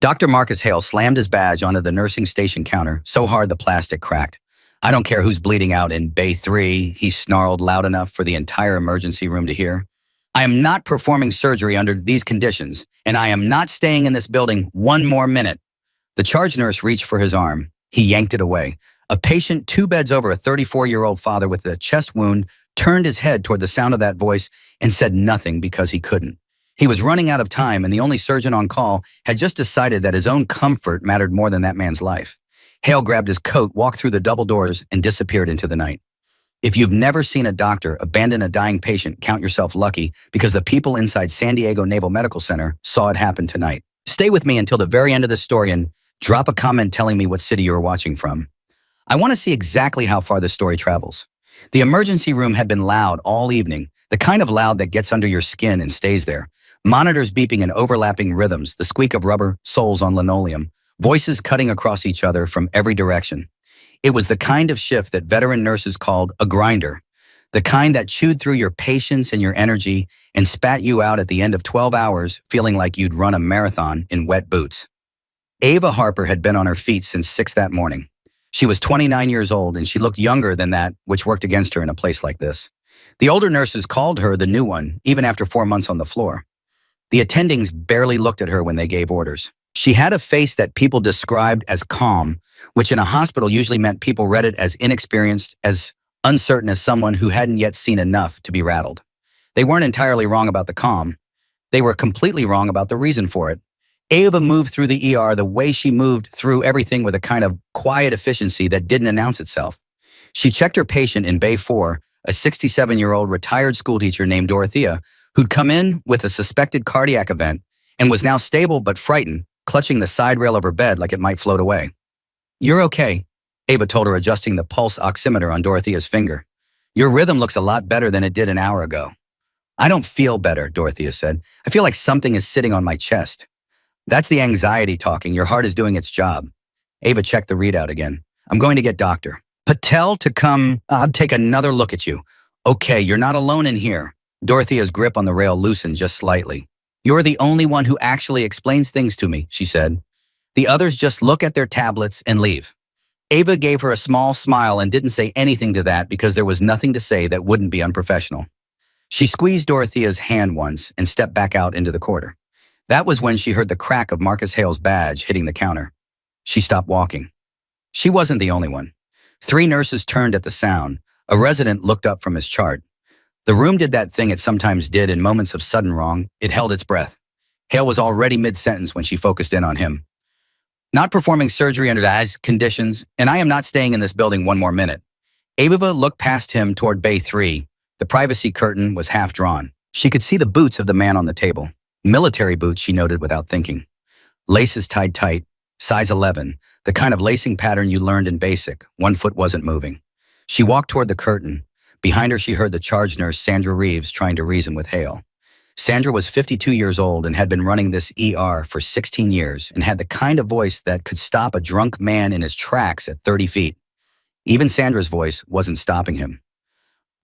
Dr. Marcus Hale slammed his badge onto the nursing station counter so hard the plastic cracked. "I don't care who's bleeding out in Bay 3, he snarled loud enough for the entire emergency room to hear. "I am not performing surgery under these conditions, and I am not staying in this building one more minute." The charge nurse reached for his arm. He yanked it away. A patient 2 beds over a 34-year-old father with a chest wound turned his head toward the sound of that voice and said nothing because he couldn't. He was running out of time, and the only surgeon on call had just decided that his own comfort mattered more than that man's life. Hale grabbed his coat, walked through the double doors, and disappeared into the night. If you've never seen a doctor abandon a dying patient, count yourself lucky, because the people inside San Diego Naval Medical Center saw it happen tonight. Stay with me until the very end of the story and drop a comment telling me what city you're watching from. I want to see exactly how far this story travels. The emergency room had been loud all evening, the kind of loud that gets under your skin and stays there. Monitors beeping in overlapping rhythms, the squeak of rubber soles on linoleum, voices cutting across each other from every direction. It was the kind of shift that veteran nurses called a grinder, the kind that chewed through your patience and your energy and spat you out at the end of 12 hours feeling like you'd run a marathon in wet boots. Ava Harper had been on her feet since 6 that morning. She was 29 years old, and she looked younger than that, which worked against her in a place like this. The older nurses called her the new one, even after 4 months on the floor. The attendings barely looked at her when they gave orders. She had a face that people described as calm, which in a hospital usually meant people read it as inexperienced, as uncertain as someone who hadn't yet seen enough to be rattled. They weren't entirely wrong about the calm. They were completely wrong about the reason for it. Ava moved through the ER the way she moved through everything, with a kind of quiet efficiency that didn't announce itself. She checked her patient in Bay 4, a 67-year-old retired schoolteacher named Dorothea, who'd come in with a suspected cardiac event and was now stable but frightened, clutching the side rail of her bed like it might float away. "You're okay," Ava told her, adjusting the pulse oximeter on Dorothea's finger. "Your rhythm looks a lot better than it did an hour ago." "I don't feel better," Dorothea said. "I feel like something is sitting on my chest." "That's the anxiety talking. Your heart is doing its job." Ava checked the readout again. "I'm going to get Dr. Patel to come. I'll take another look at you." "Okay, you're not alone in here." Dorothea's grip on the rail loosened just slightly. "You're the only one who actually explains things to me," she said. "The others just look at their tablets and leave." Ava gave her a small smile and didn't say anything to that because there was nothing to say that wouldn't be unprofessional. She squeezed Dorothea's hand once and stepped back out into the corridor. That was when she heard the crack of Marcus Hale's badge hitting the counter. She stopped walking. She wasn't the only one. 3 nurses turned at the sound. A resident looked up from his chart. The room did that thing it sometimes did in moments of sudden wrong. It held its breath. Hale was already mid-sentence when she focused in on him. "Not performing surgery under these conditions, and I am not staying in this building one more minute." Ava looked past him toward Bay 3. The privacy curtain was half drawn. She could see the boots of the man on the table. Military boots, she noted without thinking. Laces tied tight, size 11, the kind of lacing pattern you learned in basic. One foot wasn't moving. She walked toward the curtain. Behind her, she heard the charge nurse, Sandra Reeves, trying to reason with Hale. Sandra was 52 years old and had been running this ER for 16 years and had the kind of voice that could stop a drunk man in his tracks at 30 feet. Even Sandra's voice wasn't stopping him.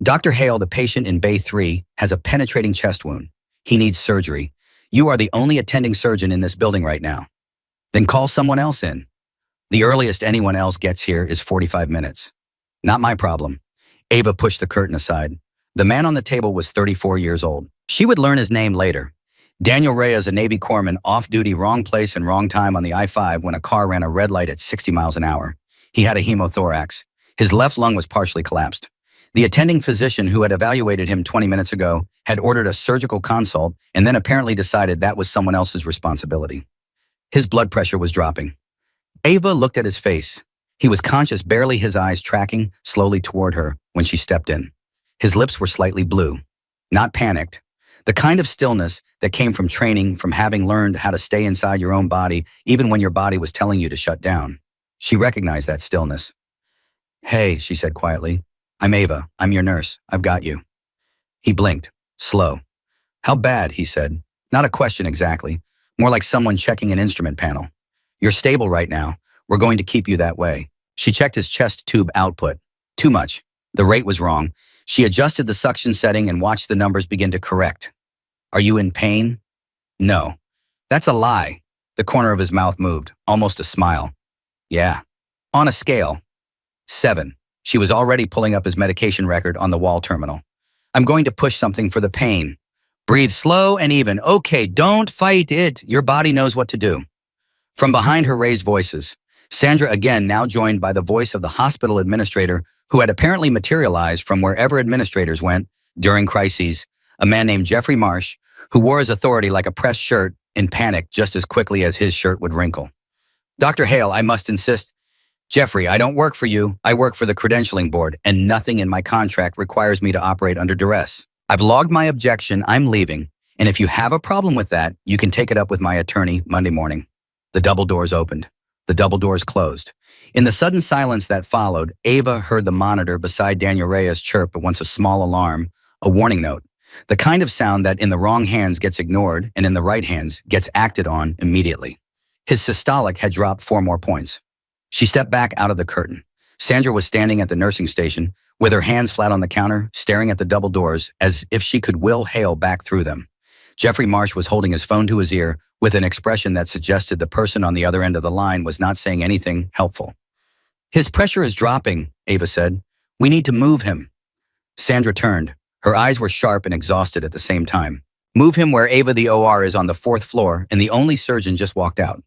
"Dr. Hale, the patient in Bay 3, has a penetrating chest wound. He needs surgery. You are the only attending surgeon in this building right now." "Then call someone else in." "The earliest anyone else gets here is 45 minutes. "Not my problem." Ava pushed the curtain aside. The man on the table was 34 years old. She would learn his name later. Daniel Reyes, a Navy corpsman, off-duty, wrong place and wrong time on the I-5 when a car ran a red light at 60 miles an hour. He had a hemothorax. His left lung was partially collapsed. The attending physician who had evaluated him 20 minutes ago had ordered a surgical consult and then apparently decided that was someone else's responsibility. His blood pressure was dropping. Ava looked at his face. He was conscious, barely, his eyes tracking slowly toward her when she stepped in. His lips were slightly blue, not panicked. The kind of stillness that came from training, from having learned how to stay inside your own body even when your body was telling you to shut down. She recognized that stillness. "Hey," she said quietly. "I'm Ava. I'm your nurse. I've got you." He blinked, slow. "How bad?" he said. Not a question exactly, more like someone checking an instrument panel. "You're stable right now. We're going to keep you that way." She checked his chest tube output. Too much. The rate was wrong. She adjusted the suction setting and watched the numbers begin to correct. "Are you in pain?" "No." "That's a lie." The corner of his mouth moved, almost a smile. Yeah. On a scale, 7. She was already pulling up his medication record on the wall terminal. I'm going to push something for the pain. Breathe slow and even. Okay, don't fight it. Your body knows what to do. From behind her raised voices, Sandra again now joined by the voice of the hospital administrator who had apparently materialized from wherever administrators went during crises, a man named Jeffrey Marsh, who wore his authority like a pressed shirt in panic just as quickly as his shirt would wrinkle. Dr. Hale, I must insist. Jeffrey, I don't work for you. I work for the credentialing board, and nothing in my contract requires me to operate under duress. I've logged my objection. I'm leaving. And if you have a problem with that, you can take it up with my attorney Monday morning. The double doors opened. The double doors closed. In the sudden silence that followed, Ava heard the monitor beside Daniel Reyes chirp at once a small alarm, a warning note, the kind of sound that in the wrong hands gets ignored and in the right hands gets acted on immediately. His systolic had dropped 4 more points. She stepped back out of the curtain. Sandra was standing at the nursing station with her hands flat on the counter, staring at the double doors as if she could will Hale back through them. Jeffrey Marsh was holding his phone to his ear with an expression that suggested the person on the other end of the line was not saying anything helpful. His pressure is dropping, Ava said. We need to move him. Sandra turned. Her eyes were sharp and exhausted at the same time. Move him where Ava the OR is on the 4th floor and the only surgeon just walked out.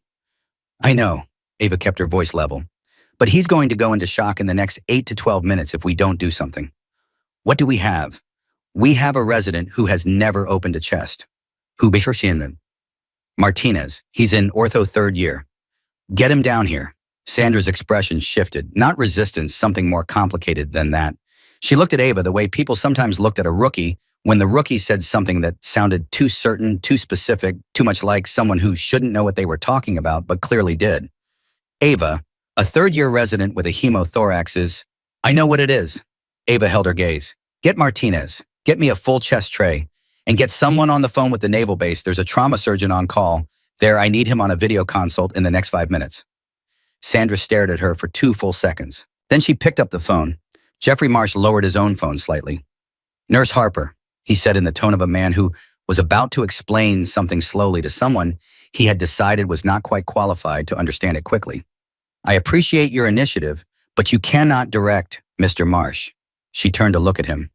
I know, Ava kept her voice level, but he's going to go into shock in the next 8 to 12 minutes if we don't do something. What do we have? We have a resident who has never opened a chest. Who Bishop Martinez. He's in ortho 3rd year. Get him down here. Sandra's expression shifted, not resistance, something more complicated than that. She looked at Ava the way people sometimes looked at a rookie when the rookie said something that sounded too certain, too specific, too much like someone who shouldn't know what they were talking about but clearly did. Ava, a 3rd-year resident with a hemothorax is, I know what it is. Ava held her gaze. Get Martinez. Get me a full chest tray. And get someone on the phone with the naval base. There's a trauma surgeon on call. There, I need him on a video consult in the next 5 minutes. Sandra stared at her for 2 full seconds. Then she picked up the phone. Jeffrey Marsh lowered his own phone slightly. Nurse Harper, he said in the tone of a man who was about to explain something slowly to someone he had decided was not quite qualified to understand it quickly. I appreciate your initiative, but you cannot direct Mr. Marsh. She turned to look at him.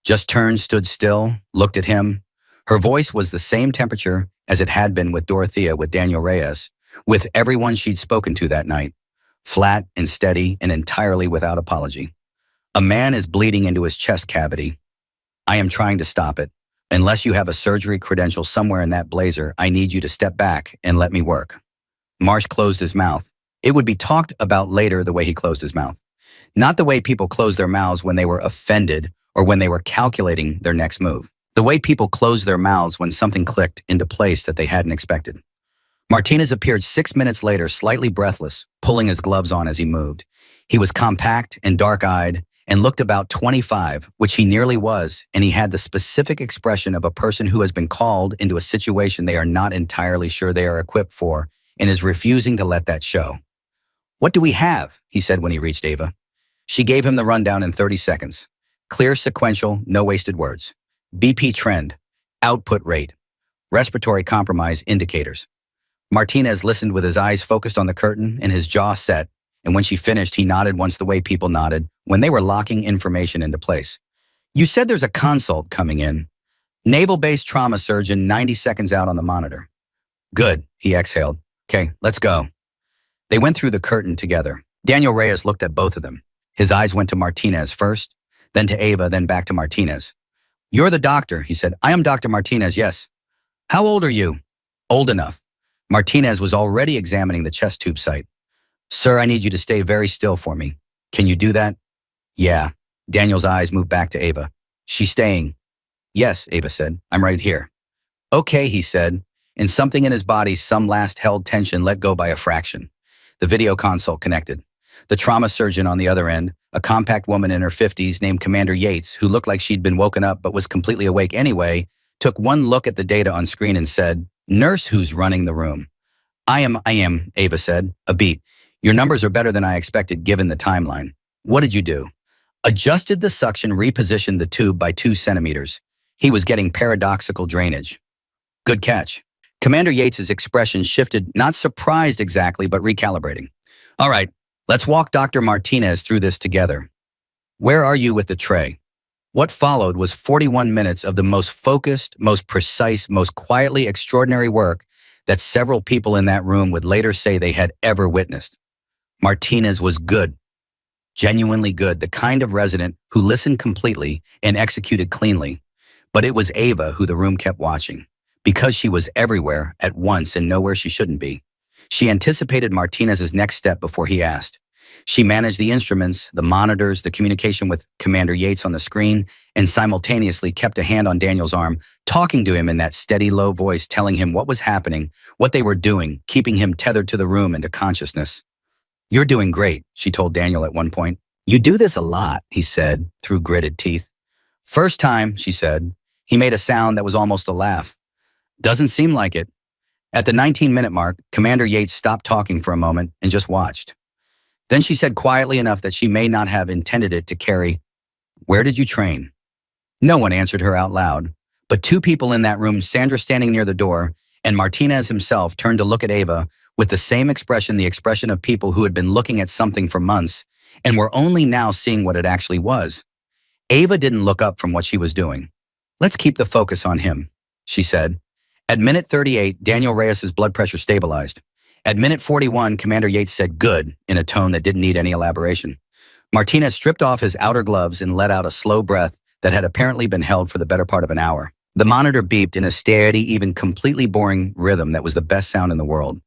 Just turned, stood still, looked at him. Her voice was the same temperature as it had been with Dorothea, with Daniel Reyes, with everyone she'd spoken to that night. Flat and steady and entirely without apology. A man is bleeding into his chest cavity. I am trying to stop it. Unless you have a surgery credential somewhere in that blazer, I need you to step back and let me work. Marsh closed his mouth. It would be talked about later the way he closed his mouth. Not the way people closed their mouths when they were offended or when they were calculating their next move. The way people closed their mouths when something clicked into place that they hadn't expected. Martinez appeared 6 minutes later, slightly breathless, pulling his gloves on as he moved. He was compact and dark-eyed and looked about 25, which he nearly was, and he had the specific expression of a person who has been called into a situation they are not entirely sure they are equipped for and is refusing to let that show. What do we have? He said when he reached Ava. She gave him the rundown in 30 seconds. Clear, sequential, no wasted words. BP trend, output rate, respiratory compromise indicators. Martinez listened with his eyes focused on the curtain and his jaw set, and when she finished, he nodded once the way people nodded when they were locking information into place. You said there's a consult coming in. Naval-based trauma surgeon 90 seconds out on the monitor. Good, he exhaled. Okay, let's go. They went through the curtain together. Daniel Reyes looked at both of them. His eyes went to Martinez first, then to Ava, then back to Martinez. You're the doctor, he said. I am Dr. Martinez, yes. How old are you? Old enough. Martinez was already examining the chest tube site. Sir, I need you to stay very still for me. Can you do that? Yeah. Daniel's eyes moved back to Ava. She's staying. Yes, Ava said. I'm right here. Okay, he said. And something in his body, some last held tension let go by a fraction. The video console connected. The trauma surgeon on the other end, a compact woman in her 50s named Commander Yates, who looked like she'd been woken up but was completely awake anyway, took one look at the data on screen and said, Nurse, who's running the room? I am, Ava said. A beat. Your numbers are better than I expected given the timeline. What did you do? Adjusted the suction, repositioned the tube by 2 centimeters. He was getting paradoxical drainage. Good catch. Commander Yates's expression shifted, not surprised exactly, but recalibrating. All right, let's walk Dr. Martinez through this together. Where are you with the tray? What followed was 41 minutes of the most focused, most precise, most quietly extraordinary work that several people in that room would later say they had ever witnessed. Martinez was good, genuinely good, the kind of resident who listened completely and executed cleanly. But it was Ava who the room kept watching, because she was everywhere at once and nowhere she shouldn't be. She anticipated Martinez's next step before he asked. She managed the instruments, the monitors, the communication with Commander Yates on the screen, and simultaneously kept a hand on Daniel's arm, talking to him in that steady, low voice, telling him what was happening, what they were doing, keeping him tethered to the room and to consciousness. "You're doing great," she told Daniel at one point. "You do this a lot," he said, through gritted teeth. "First time," she said. He made a sound that was almost a laugh. "Doesn't seem like it." At the 19-minute mark, Commander Yates stopped talking for a moment and just watched. Then she said quietly enough that she may not have intended it to carry, "Where did you train?" No one answered her out loud, but two people in that room, Sandra standing near the door, and Martinez himself, turned to look at Ava with the same expression, the expression of people who had been looking at something for months and were only now seeing what it actually was. Ava didn't look up from what she was doing. "Let's keep the focus on him," she said. At minute 38, Daniel Reyes's blood pressure stabilized. At minute 41, Commander Yates said "good" in a tone that didn't need any elaboration. Martinez stripped off his outer gloves and let out a slow breath that had apparently been held for the better part of an hour. The monitor beeped in a steady, even completely boring rhythm that was the best sound in the world.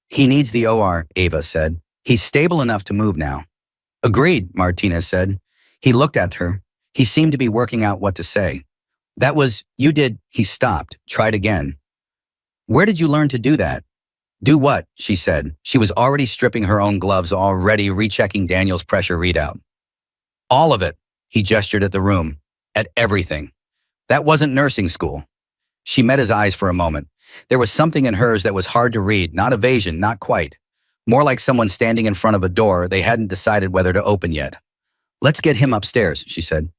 "He needs the OR," Ava said. "He's stable enough to move now." "Agreed," Martinez said. He looked at her. He seemed to be working out what to say. "That was, you did," he stopped, tried again. "Where did you learn to do that?" "Do what?" she said. She was already stripping her own gloves, already rechecking Daniel's pressure readout. "All of it," he gestured at the room, "at everything. That wasn't nursing school." She met his eyes for a moment. There was something in hers that was hard to read, not evasion, not quite. More like someone standing in front of a door they hadn't decided whether to open yet. "Let's get him upstairs," she said.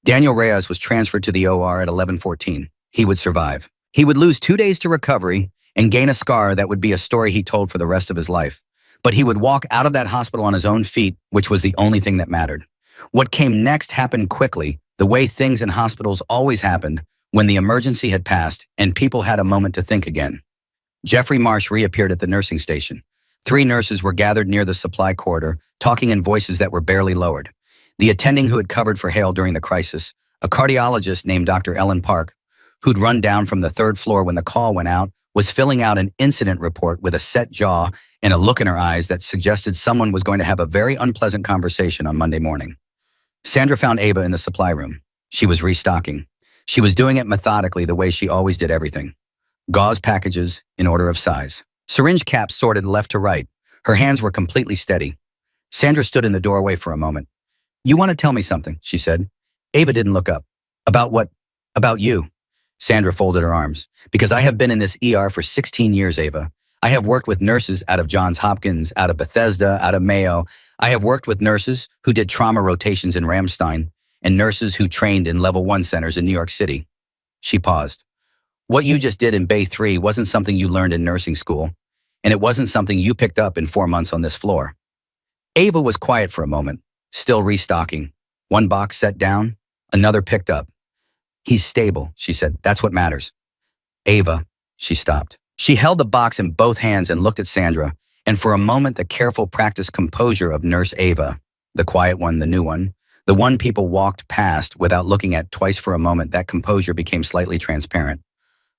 Daniel Reyes was transferred to the OR at 11:14. He would survive. He would lose 2 days to recovery and gain a scar that would be a story he told for the rest of his life. But he would walk out of that hospital on his own feet, which was the only thing that mattered. What came next happened quickly, the way things in hospitals always happened, when the emergency had passed and people had a moment to think again. Jeffrey Marsh reappeared at the nursing station. 3 nurses were gathered near the supply corridor, talking in voices that were barely lowered. The attending who had covered for Hale during the crisis, a cardiologist named Dr. Ellen Park, who'd run down from the 3rd floor when the call went out, was filling out an incident report with a set jaw and a look in her eyes that suggested someone was going to have a very unpleasant conversation on Monday morning. Sandra found Ava in the supply room. She was restocking. She was doing it methodically the way she always did everything. Gauze packages in order of size. Syringe caps sorted left to right. Her hands were completely steady. Sandra stood in the doorway for a moment. "You want to tell me something," she said. Ava didn't look up. "About what? About you." Sandra folded her arms. "Because I have been in this ER for 16 years, Ava. I have worked with nurses out of Johns Hopkins, out of Bethesda, out of Mayo. I have worked with nurses who did trauma rotations in Ramstein and nurses who trained in level 1 centers in New York City." She paused. "What you just did in Bay 3 wasn't something you learned in nursing school, and it wasn't something you picked up in 4 months on this floor." Ava was quiet for a moment, still restocking. One box set down, another picked up. "He's stable," she said. "That's what matters." "Ava," she stopped. She held the box in both hands and looked at Sandra, and for a moment the careful, practiced composure of Nurse Ava, the quiet one, the new one, the one people walked past without looking at twice for a moment, that composure became slightly transparent,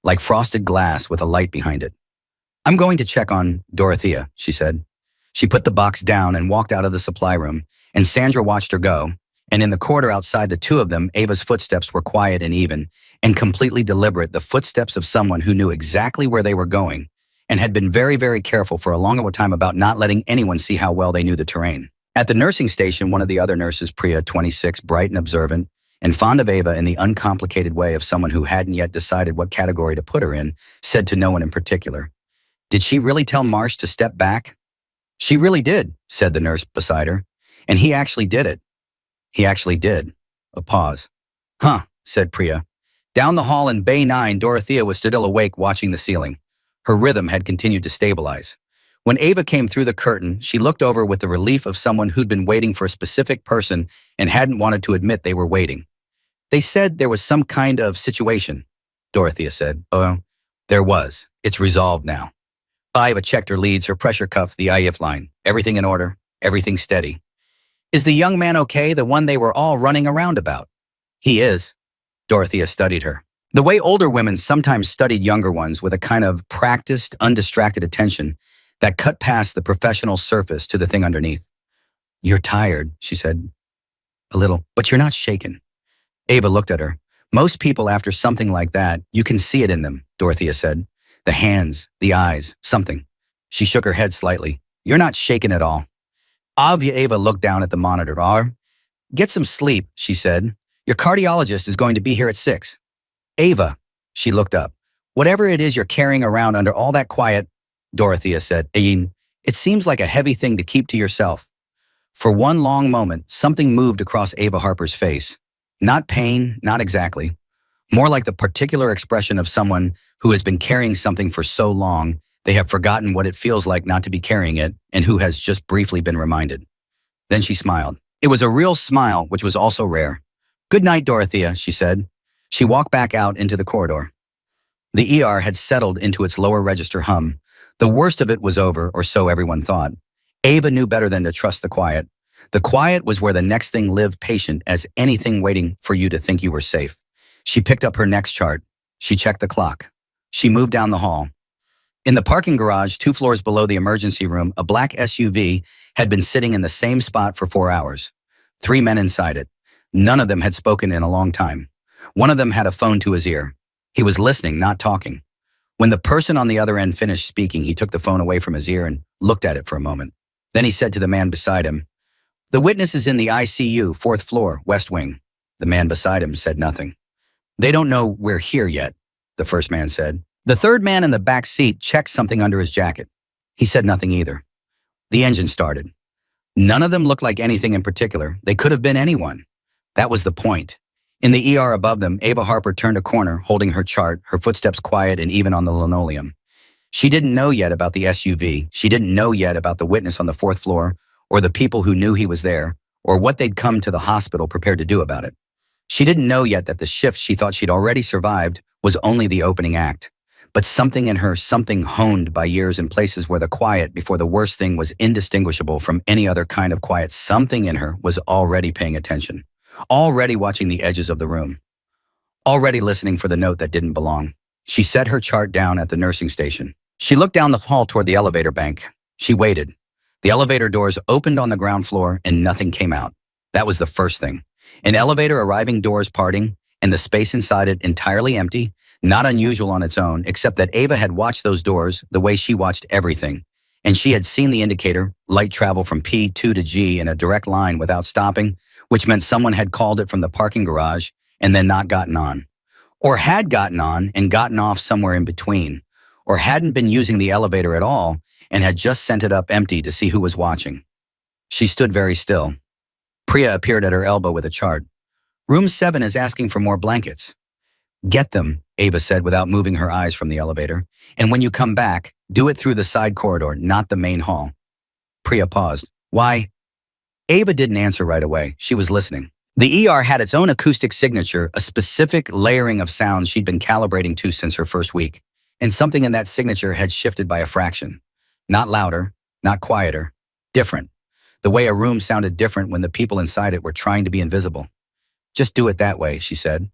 like frosted glass with a light behind it. "I'm going to check on Dorothea," she said. She put the box down and walked out of the supply room, and Sandra watched her go, and in the corridor outside the two of them, Ava's footsteps were quiet and even, and completely deliberate, the footsteps of someone who knew exactly where they were going, and had been very, very careful for a long time about not letting anyone see how well they knew the terrain. At the nursing station, one of the other nurses, Priya, 26, bright and observant, and fond of Ava in the uncomplicated way of someone who hadn't yet decided what category to put her in, said to no one in particular, "Did she really tell Marsh to step back?" "She really did," said the nurse beside her. "And he actually did it." "He actually did." A pause. "Huh," said Priya. Down the hall in Bay 9, Dorothea was still awake watching the ceiling. Her rhythm had continued to stabilize. When Ava came through the curtain, she looked over with the relief of someone who'd been waiting for a specific person and hadn't wanted to admit they were waiting. They said there was some kind of situation, Dorothea said. Oh, there was. It's resolved now. Ava checked her leads, her pressure cuff, the IF line. Everything in order, everything steady. Is the young man okay, the one they were all running around about? He is. Dorothea studied her. The way older women sometimes studied younger ones with a kind of practiced, undistracted attention that cut past the professional surface to the thing underneath. You're tired, she said. A little, but you're not shaken. Ava looked at her. Most people after something like that, you can see it in them, Dorothea said. The hands, the eyes, something. She shook her head slightly. You're not shaken at all. Ava looked down at the monitor. Get some sleep, she said. Your cardiologist is going to be here at 6. Ava, she looked up. Whatever it is you're carrying around under all that quiet, Dorothea said. It seems like a heavy thing to keep to yourself. For one long moment, something moved across Ava Harper's face. Not pain, not exactly. More like the particular expression of someone who has been carrying something for so long, they have forgotten what it feels like not to be carrying it, and who has just briefly been reminded. Then she smiled. It was a real smile, which was also rare. Good night, Dorothea, she said. She walked back out into the corridor. The ER had settled into its lower register hum. The worst of it was over, or so everyone thought. Ava knew better than to trust the quiet. The quiet was where the next thing lived, patient as anything waiting for you to think you were safe. She picked up her next chart. She checked the clock. She moved down the hall. In the parking garage, 2 floors below the emergency room, a black SUV had been sitting in the same spot for 4 hours. 3 men inside it. None of them had spoken in a long time. One of them had a phone to his ear. He was listening, not talking. When the person on the other end finished speaking, he took the phone away from his ear and looked at it for a moment. Then he said to the man beside him, "The witness is in the ICU, 4th floor, West Wing." The man beside him said nothing. "They don't know we're here yet," the first man said. The third man in the back seat checked something under his jacket. He said nothing either. The engine started. None of them looked like anything in particular. They could have been anyone. That was the point. In the ER above them, Ava Harper turned a corner, holding her chart, her footsteps quiet and even on the linoleum. She didn't know yet about the SUV. She didn't know yet about the witness on the 4th floor, or the people who knew he was there, or what they'd come to the hospital prepared to do about it. She didn't know yet that the shift she thought she'd already survived was only the opening act. But something in her, something honed by years in places where the quiet before the worst thing was indistinguishable from any other kind of quiet, something in her was already paying attention, already watching the edges of the room, already listening for the note that didn't belong. She set her chart down at the nursing station. She looked down the hall toward the elevator bank. She waited. The elevator doors opened on the ground floor and nothing came out. That was the first thing. An elevator arriving, doors parting, and the space inside it entirely empty, not unusual on its own, except that Ava had watched those doors the way she watched everything, and she had seen the indicator, light travel from P2 to G in a direct line without stopping, which meant someone had called it from the parking garage and then not gotten on, or had gotten on and gotten off somewhere in between, or hadn't been using the elevator at all and had just sent it up empty to see who was watching. She stood very still. Priya appeared at her elbow with a chart. Room 7 is asking for more blankets. Get them, Ava said without moving her eyes from the elevator. And when you come back, do it through the side corridor, not the main hall. Priya paused. Why? Ava didn't answer right away. She was listening. The ER had its own acoustic signature, a specific layering of sounds she'd been calibrating to since her first week. And something in that signature had shifted by a fraction. Not louder, not quieter, different. The way a room sounded different when the people inside it were trying to be invisible. Just do it that way, she said.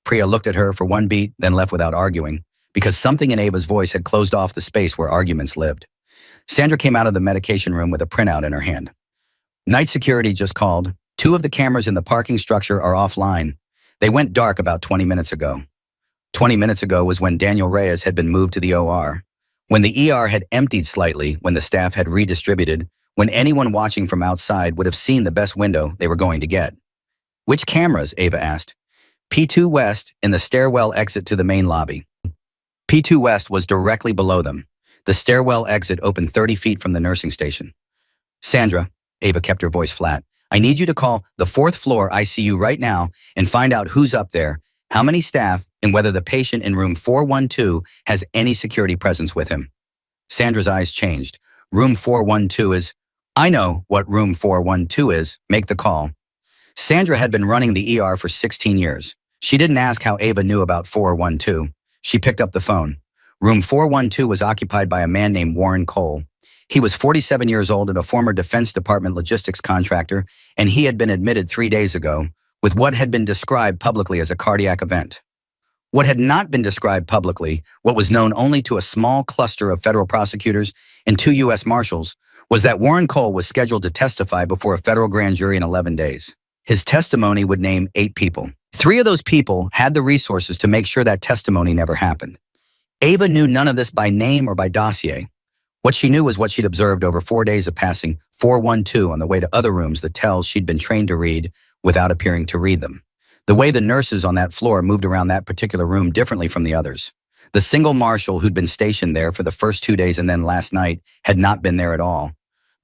Priya looked at her for one beat, then left without arguing, because something in Ava's voice had closed off the space where arguments lived. Sandra came out of the medication room with a printout in her hand. Night security just called. 2 of the cameras in the parking structure are offline. They went dark about 20 minutes ago. 20 minutes ago was when Daniel Reyes had been moved to the OR. When the ER had emptied slightly, when the staff had redistributed, when anyone watching from outside would have seen the best window they were going to get. Which cameras? Ava asked. P2 West in the stairwell exit to the main lobby. P2 West was directly below them. The stairwell exit opened 30 feet from the nursing station. Sandra, Ava kept her voice flat, I need you to call the 4th floor ICU right now and find out who's up there. how many staff, and whether the patient in room 412 has any security presence with him. Sandra's eyes changed. Room 412 is, I know what room 412 is, make the call. Sandra had been running the ER for 16 years. She didn't ask how Ava knew about 412. She picked up the phone. Room 412 was occupied by a man named Warren Cole. He was 47 years old and a former Defense Department logistics contractor, and he had been admitted 3 days ago with what had been described publicly as a cardiac event. What had not been described publicly, what was known only to a small cluster of federal prosecutors and 2 U.S. Marshals, was that Warren Cole was scheduled to testify before a federal grand jury in 11 days. His testimony would name 8 people. 3 of those people had the resources to make sure that testimony never happened. Ava knew none of this by name or by dossier. What she knew was what she'd observed over 4 days of passing 412 on the way to other rooms, the tells she'd been trained to read without appearing to read them. The way the nurses on that floor moved around that particular room differently from the others. The single marshal who'd been stationed there for the first 2 days and then last night had not been there at all.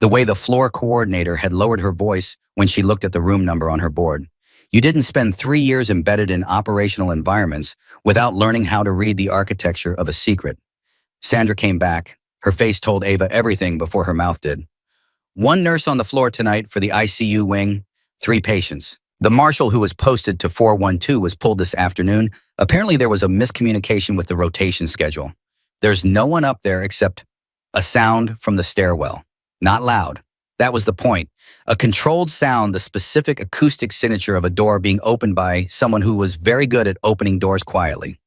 The way the floor coordinator had lowered her voice when she looked at the room number on her board. You didn't spend 3 years embedded in operational environments without learning how to read the architecture of a secret. Sandra came back. Her face told Ava everything before her mouth did. 1 nurse on the floor tonight for the ICU wing, 3 patients. The marshal who was posted to 412 was pulled this afternoon. Apparently there was a miscommunication with the rotation schedule. There's no one up there except a sound from the stairwell. Not loud. That was the point. A controlled sound, the specific acoustic signature of a door being opened by someone who was very good at opening doors quietly.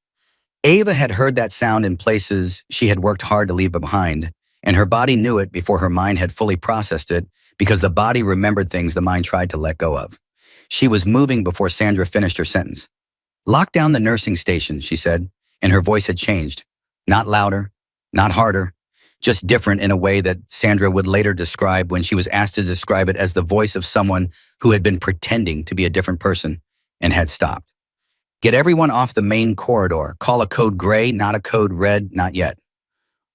Ava had heard that sound in places she had worked hard to leave behind, and her body knew it before her mind had fully processed it because the body remembered things the mind tried to let go of. She was moving before Sandra finished her sentence. Lock down the nursing station, she said, and her voice had changed. Not louder, not harder, just different in a way that Sandra would later describe when she was asked to describe it as the voice of someone who had been pretending to be a different person and had stopped. Get everyone off the main corridor. Call a code gray, not a code red, not yet.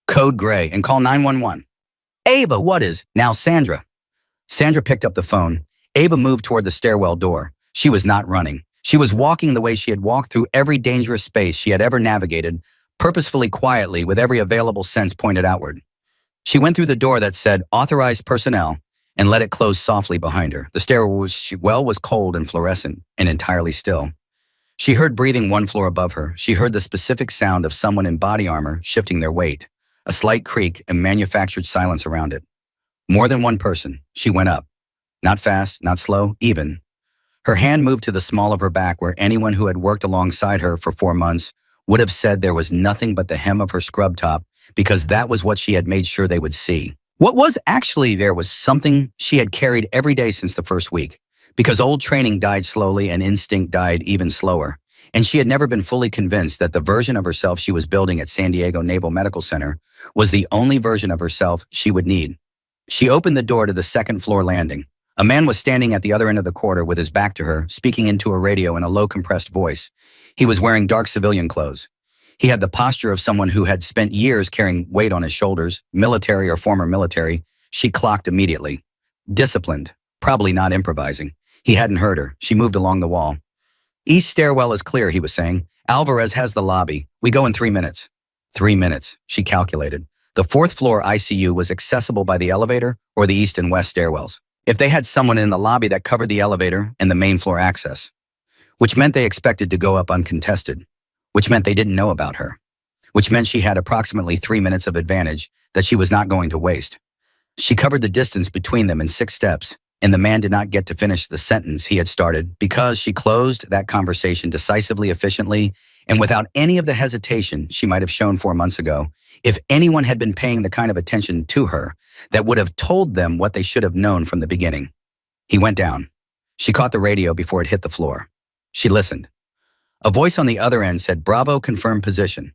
Code gray, and call 911. Ava, what is? Now Sandra. Sandra picked up the phone. Ava moved toward the stairwell door. She was not running. She was walking the way she had walked through every dangerous space she had ever navigated, purposefully quietly with every available sense pointed outward. She went through the door that said authorized personnel and let it close softly behind her. The stairwell was cold and fluorescent and entirely still. She heard breathing 1 floor above her. She heard the specific sound of someone in body armor shifting their weight, a slight creak and manufactured silence around it. More than 1 person. She went up. Not fast, not slow, even. Her hand moved to the small of her back where anyone who had worked alongside her for 4 months would have said there was nothing but the hem of her scrub top because that was what she had made sure they would see. What was actually there was something she had carried every day since the first week, because old training died slowly and instinct died even slower, and she had never been fully convinced that the version of herself she was building at San Diego Naval Medical Center was the only version of herself she would need. She opened the door to the 2nd floor landing. A man was standing at the other end of the corridor with his back to her, speaking into a radio in a low compressed voice. He was wearing dark civilian clothes. He had the posture of someone who had spent years carrying weight on his shoulders, military or former military. She clocked immediately. Disciplined, probably not improvising. He hadn't heard her. She moved along the wall. East stairwell is clear, he was saying. Alvarez has the lobby. We go in 3 minutes. 3 minutes, she calculated. The 4th floor ICU was accessible by the elevator or the east and west stairwells. If they had someone in the lobby that covered the elevator and the main floor access, which meant they expected to go up uncontested, which meant they didn't know about her, which meant she had approximately 3 minutes of advantage that she was not going to waste. She covered the distance between them in 6 steps, and the man did not get to finish the sentence he had started because she closed that conversation decisively, efficiently, and without any of the hesitation she might have shown 4 months ago. If anyone had been paying the kind of attention to her that would have told them what they should have known from the beginning. He went down. She caught the radio before it hit the floor. She listened. A voice on the other end said, "Bravo, confirm position."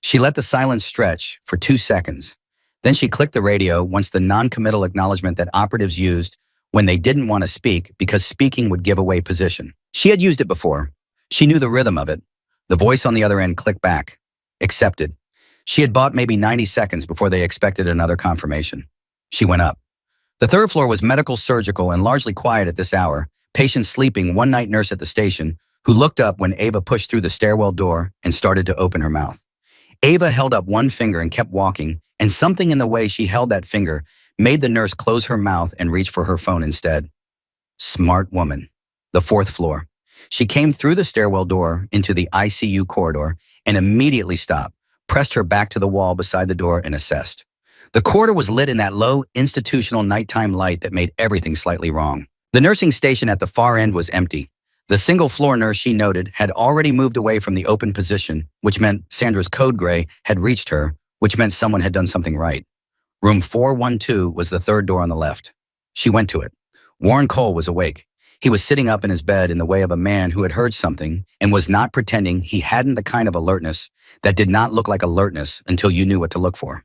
She let the silence stretch for 2 seconds. Then she clicked the radio once the non-committal acknowledgement that operatives used when they didn't want to speak because speaking would give away position. She had used it before. She knew the rhythm of it. The voice on the other end clicked back. Accepted. She had bought maybe 90 seconds before they expected another confirmation. She went up. The 3rd floor was medical, surgical, and largely quiet at this hour. Patients sleeping, 1 night nurse at the station, who looked up when Ava pushed through the stairwell door and started to open her mouth. Ava held up one finger and kept walking, and something in the way she held that finger made the nurse close her mouth and reach for her phone instead. Smart woman. The fourth floor. She came through the stairwell door into the ICU corridor and immediately stopped, pressed her back to the wall beside the door and assessed. The corridor was lit in that low, institutional nighttime light that made everything slightly wrong. The nursing station at the far end was empty. The single-floor nurse, she noted, had already moved away from the open position, which meant Sandra's code gray had reached her, which meant someone had done something right. Room 412 was the third door on the left. She went to it. Warren Cole was awake. He was sitting up in his bed in the way of a man who had heard something and was not pretending he hadn't the kind of alertness that did not look like alertness until you knew what to look for.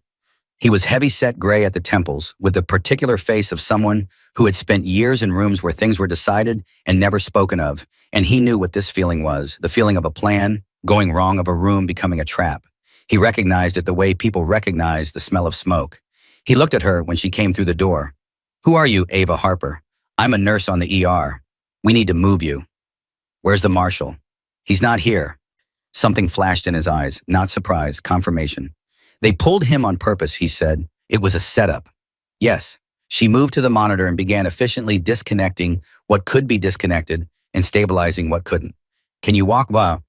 He was heavy-set gray at the temples, with the particular face of someone who had spent years in rooms where things were decided and never spoken of, and he knew what this feeling was, the feeling of a plan going wrong, of a room becoming a trap. He recognized it the way people recognize the smell of smoke. He looked at her when she came through the door. "Who are you, Ava Harper?" "I'm a nurse on the ER. We need to move you." "Where's the marshal?" "He's not here." Something flashed in his eyes, not surprise, confirmation. "They pulled him on purpose," he said. "It was a setup." "Yes." She moved to the monitor and began efficiently disconnecting what could be disconnected and stabilizing what couldn't. "Can you walk?" "Wow.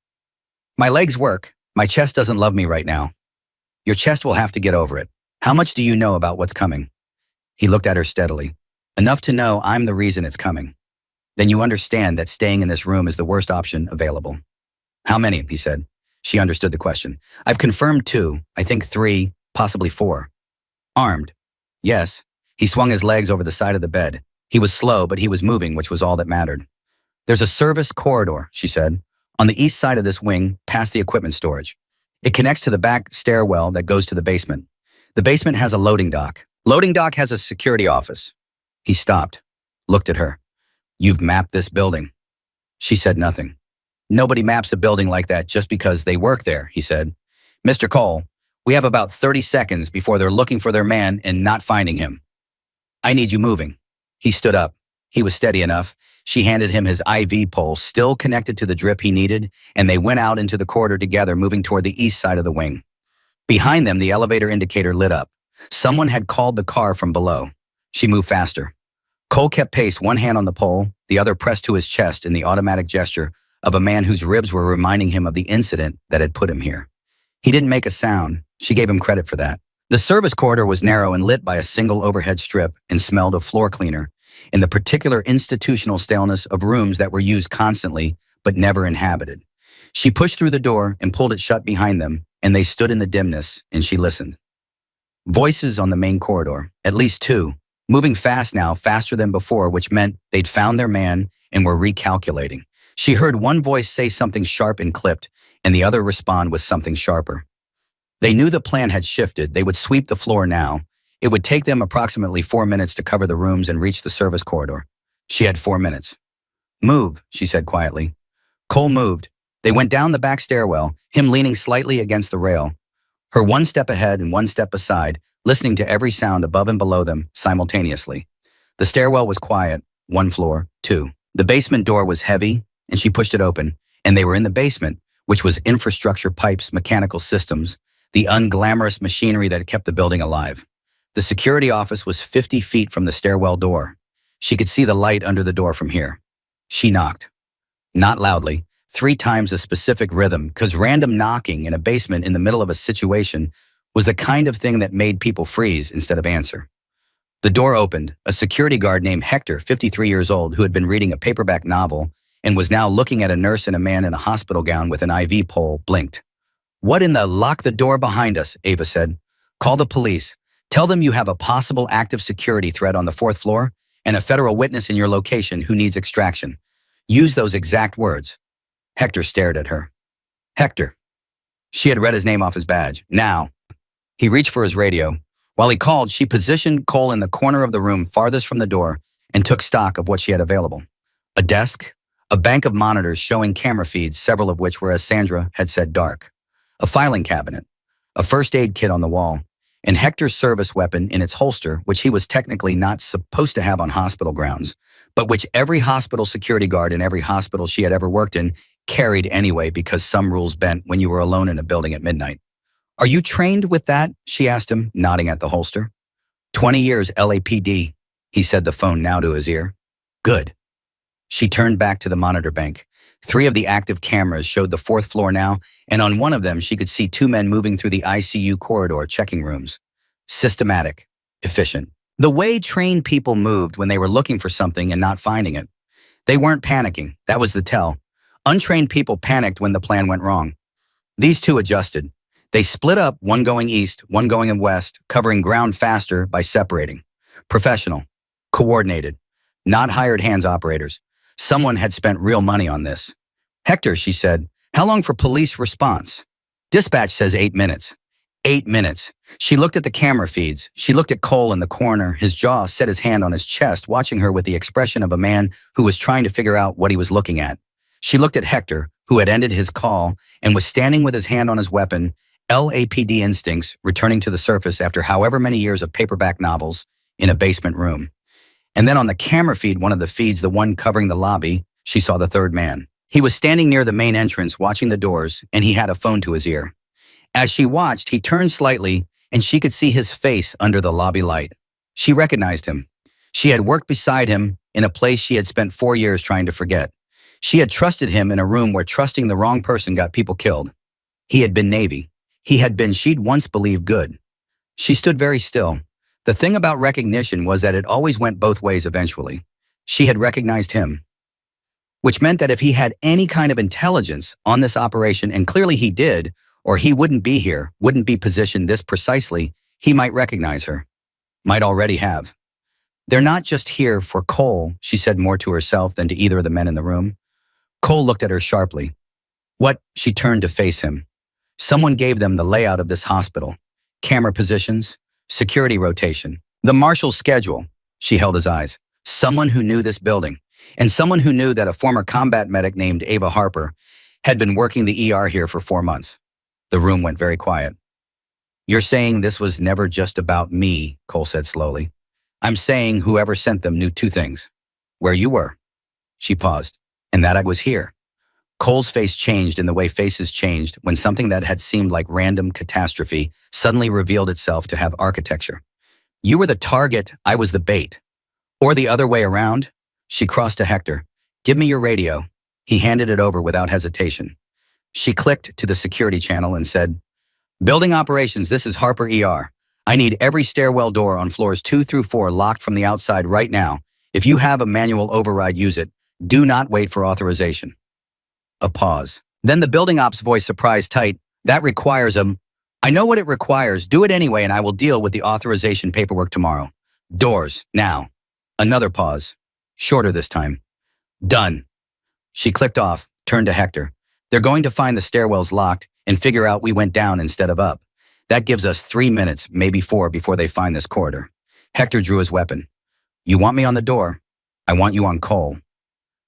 My legs work. My chest doesn't love me right now." "Your chest will have to get over it. How much do you know about what's coming?" He looked at her steadily. "Enough to know I'm the reason it's coming." "Then you understand that staying in this room is the worst option available." "How many?" he said. She understood the question. "I've confirmed 2, I think 3, possibly 4. "Armed?" "Yes." He swung his legs over the side of the bed. He was slow, but he was moving, which was all that mattered. "There's a service corridor," she said, "on the east side of this wing, past the equipment storage. It connects to the back stairwell that goes to the basement. The basement has a loading dock. Loading dock has a security office." He stopped, looked at her. "You've mapped this building." She said nothing. "Nobody maps a building like that just because they work there," he said. "Mr. Cole, we have about 30 seconds before they're looking for their man and not finding him. I need you moving." He stood up. He was steady enough. She handed him his IV pole, still connected to the drip he needed, and they went out into the corridor together, moving toward the east side of the wing. Behind them, the elevator indicator lit up. Someone had called the car from below. She moved faster. Cole kept pace, one hand on the pole, the other pressed to his chest in the automatic gesture of a man whose ribs were reminding him of the incident that had put him here. He didn't make a sound. She gave him credit for that. The service corridor was narrow and lit by a single overhead strip and smelled of floor cleaner and the particular institutional staleness of rooms that were used constantly but never inhabited. She pushed through the door and pulled it shut behind them, and they stood in the dimness, and she listened. Voices on the main corridor, at least 2, moving fast now, faster than before, which meant they'd found their man and were recalculating. She heard one voice say something sharp and clipped, and the other respond with something sharper. They knew the plan had shifted. They would sweep the floor now. It would take them approximately 4 minutes to cover the rooms and reach the service corridor. She had 4 minutes. "Move," she said quietly. Cole moved. They went down the back stairwell, him leaning slightly against the rail, her one step ahead and one step beside, listening to every sound above and below them simultaneously. The stairwell was quiet, 1 floor, 2. The basement door was heavy, and she pushed it open, and they were in the basement, which was infrastructure, pipes, mechanical systems, the unglamorous machinery that kept the building alive. The security office was 50 feet from the stairwell door. She could see the light under the door from here. She knocked. Not loudly, 3 times a specific rhythm, because random knocking in a basement in the middle of a situation was the kind of thing that made people freeze instead of answer. The door opened. A security guard named Hector, 53 years old, who had been reading a paperback novel and was now looking at a nurse and a man in a hospital gown with an IV pole, blinked. "What in the— Lock the door behind us," Ava said. "Call the police. Tell them you have a possible active security threat on the 4th floor and a federal witness in your location who needs extraction. Use those exact words." Hector stared at her. Hector. She had read his name off his badge. Now. He reached for his radio. While he called, she positioned Cole in the corner of the room farthest from the door and took stock of what she had available. A desk, a bank of monitors showing camera feeds, several of which were, as Sandra had said, dark. A filing cabinet, a first aid kit on the wall, and Hector's service weapon in its holster, which he was technically not supposed to have on hospital grounds, but which every hospital security guard in every hospital she had ever worked in carried anyway because some rules bent when you were alone in a building at midnight. Are you trained with that? She asked him, nodding at the holster. 20 years LAPD, he said, the phone now to his ear. Good. She turned back to the monitor bank. 3 of the active cameras showed the 4th floor now, and on one of them she could see 2 men moving through the ICU corridor checking rooms. Systematic, efficient. The way trained people moved when they were looking for something and not finding it. They weren't panicking, that was the tell. Untrained people panicked when the plan went wrong. These 2 adjusted. They split up, one going east, one going west, covering ground faster by separating. Professional, coordinated, not hired hands operators. Someone had spent real money on this. Hector, she said, how long for police response? Dispatch says 8 minutes. 8 minutes. She looked at the camera feeds. She looked at Cole in the corner. His jaw set his hand on his chest, watching her with the expression of a man who was trying to figure out what he was looking at. She looked at Hector, who had ended his call and was standing with his hand on his weapon, LAPD instincts returning to the surface after however many years of paperback novels in a basement room. And then on the camera feed, one of the feeds, the one covering the lobby, she saw the 3rd man. He was standing near the main entrance watching the doors, and he had a phone to his ear. As she watched, he turned slightly, and she could see his face under the lobby light. She recognized him. She had worked beside him in a place she had spent 4 years trying to forget. She had trusted him in a room where trusting the wrong person got people killed. He had been Navy. He had been, she'd once believed, good. She stood very still. The thing about recognition was that it always went both ways eventually. She had recognized him, which meant that if he had any kind of intelligence on this operation, and clearly he did, or he wouldn't be here, wouldn't be positioned this precisely, he might recognize her. Might already have. They're not just here for Cole, she said more to herself than to either of the men in the room. Cole looked at her sharply. What? She turned to face him. Someone gave them the layout of this hospital. Camera positions, security rotation, the marshal's schedule. She held his eyes. Someone who knew this building, and someone who knew that a former combat medic named Ava Harper had been working the ER here for 4 months. The room went very quiet. You're saying this was never just about me, Cole said slowly. I'm saying whoever sent them knew 2 things. Where you were. She paused. And that I was here. Cole's face changed in the way faces changed when something that had seemed like random catastrophe suddenly revealed itself to have architecture. You were the target, I was the bait. Or the other way around? She crossed to Hector. Give me your radio. He handed it over without hesitation. She clicked to the security channel and said, Building operations, this is Harper ER. I need every stairwell door on floors 2 through 4 locked from the outside right now. If you have a manual override, use it. Do not wait for authorization. A pause. Then the building ops voice surprised tight. That requires I know what it requires. Do it anyway and I will deal with the authorization paperwork tomorrow. Doors, now. Another pause. Shorter this time. Done. She clicked off, turned to Hector. They're going to find the stairwells locked and figure out we went down instead of up. That gives us 3 minutes, maybe 4, before they find this corridor. Hector drew his weapon. You want me on the door? I want you on Cole.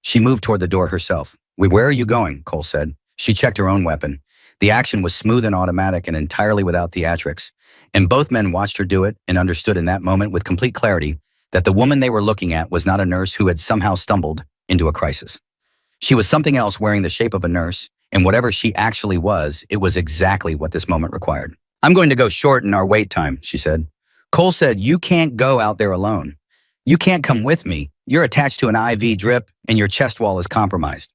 She moved toward the door herself. Where are you going? Cole said. She checked her own weapon. The action was smooth and automatic and entirely without theatrics. And both men watched her do it and understood in that moment with complete clarity that the woman they were looking at was not a nurse who had somehow stumbled into a crisis. She was something else wearing the shape of a nurse, and whatever she actually was, it was exactly what this moment required. I'm going to go shorten our wait time, she said. Cole said, you can't go out there alone. You can't come with me. You're attached to an IV drip and your chest wall is compromised.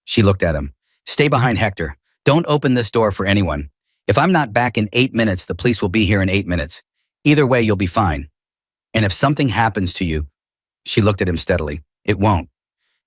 She looked at him. Stay behind Hector. Don't open this door for anyone. If I'm not back in 8 minutes, the police will be here in 8 minutes. Either way, you'll be fine. And if something happens to you, she looked at him steadily, it won't.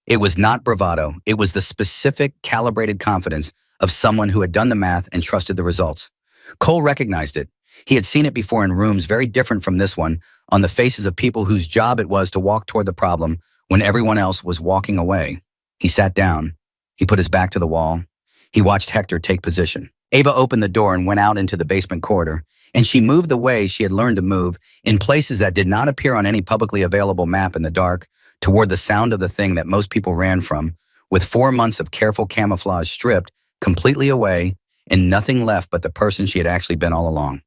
It was not bravado. It was the specific, calibrated confidence of someone who had done the math and trusted the results. Cole recognized it. He had seen it before in rooms very different from this one, on the faces of people whose job it was to walk toward the problem when everyone else was walking away. He sat down. He put his back to the wall. He watched Hector take position. Ava opened the door and went out into the basement corridor, and she moved the way she had learned to move in places that did not appear on any publicly available map in the dark, toward the sound of the thing that most people ran from, with 4 months of careful camouflage stripped completely away and nothing left but the person she had actually been all along.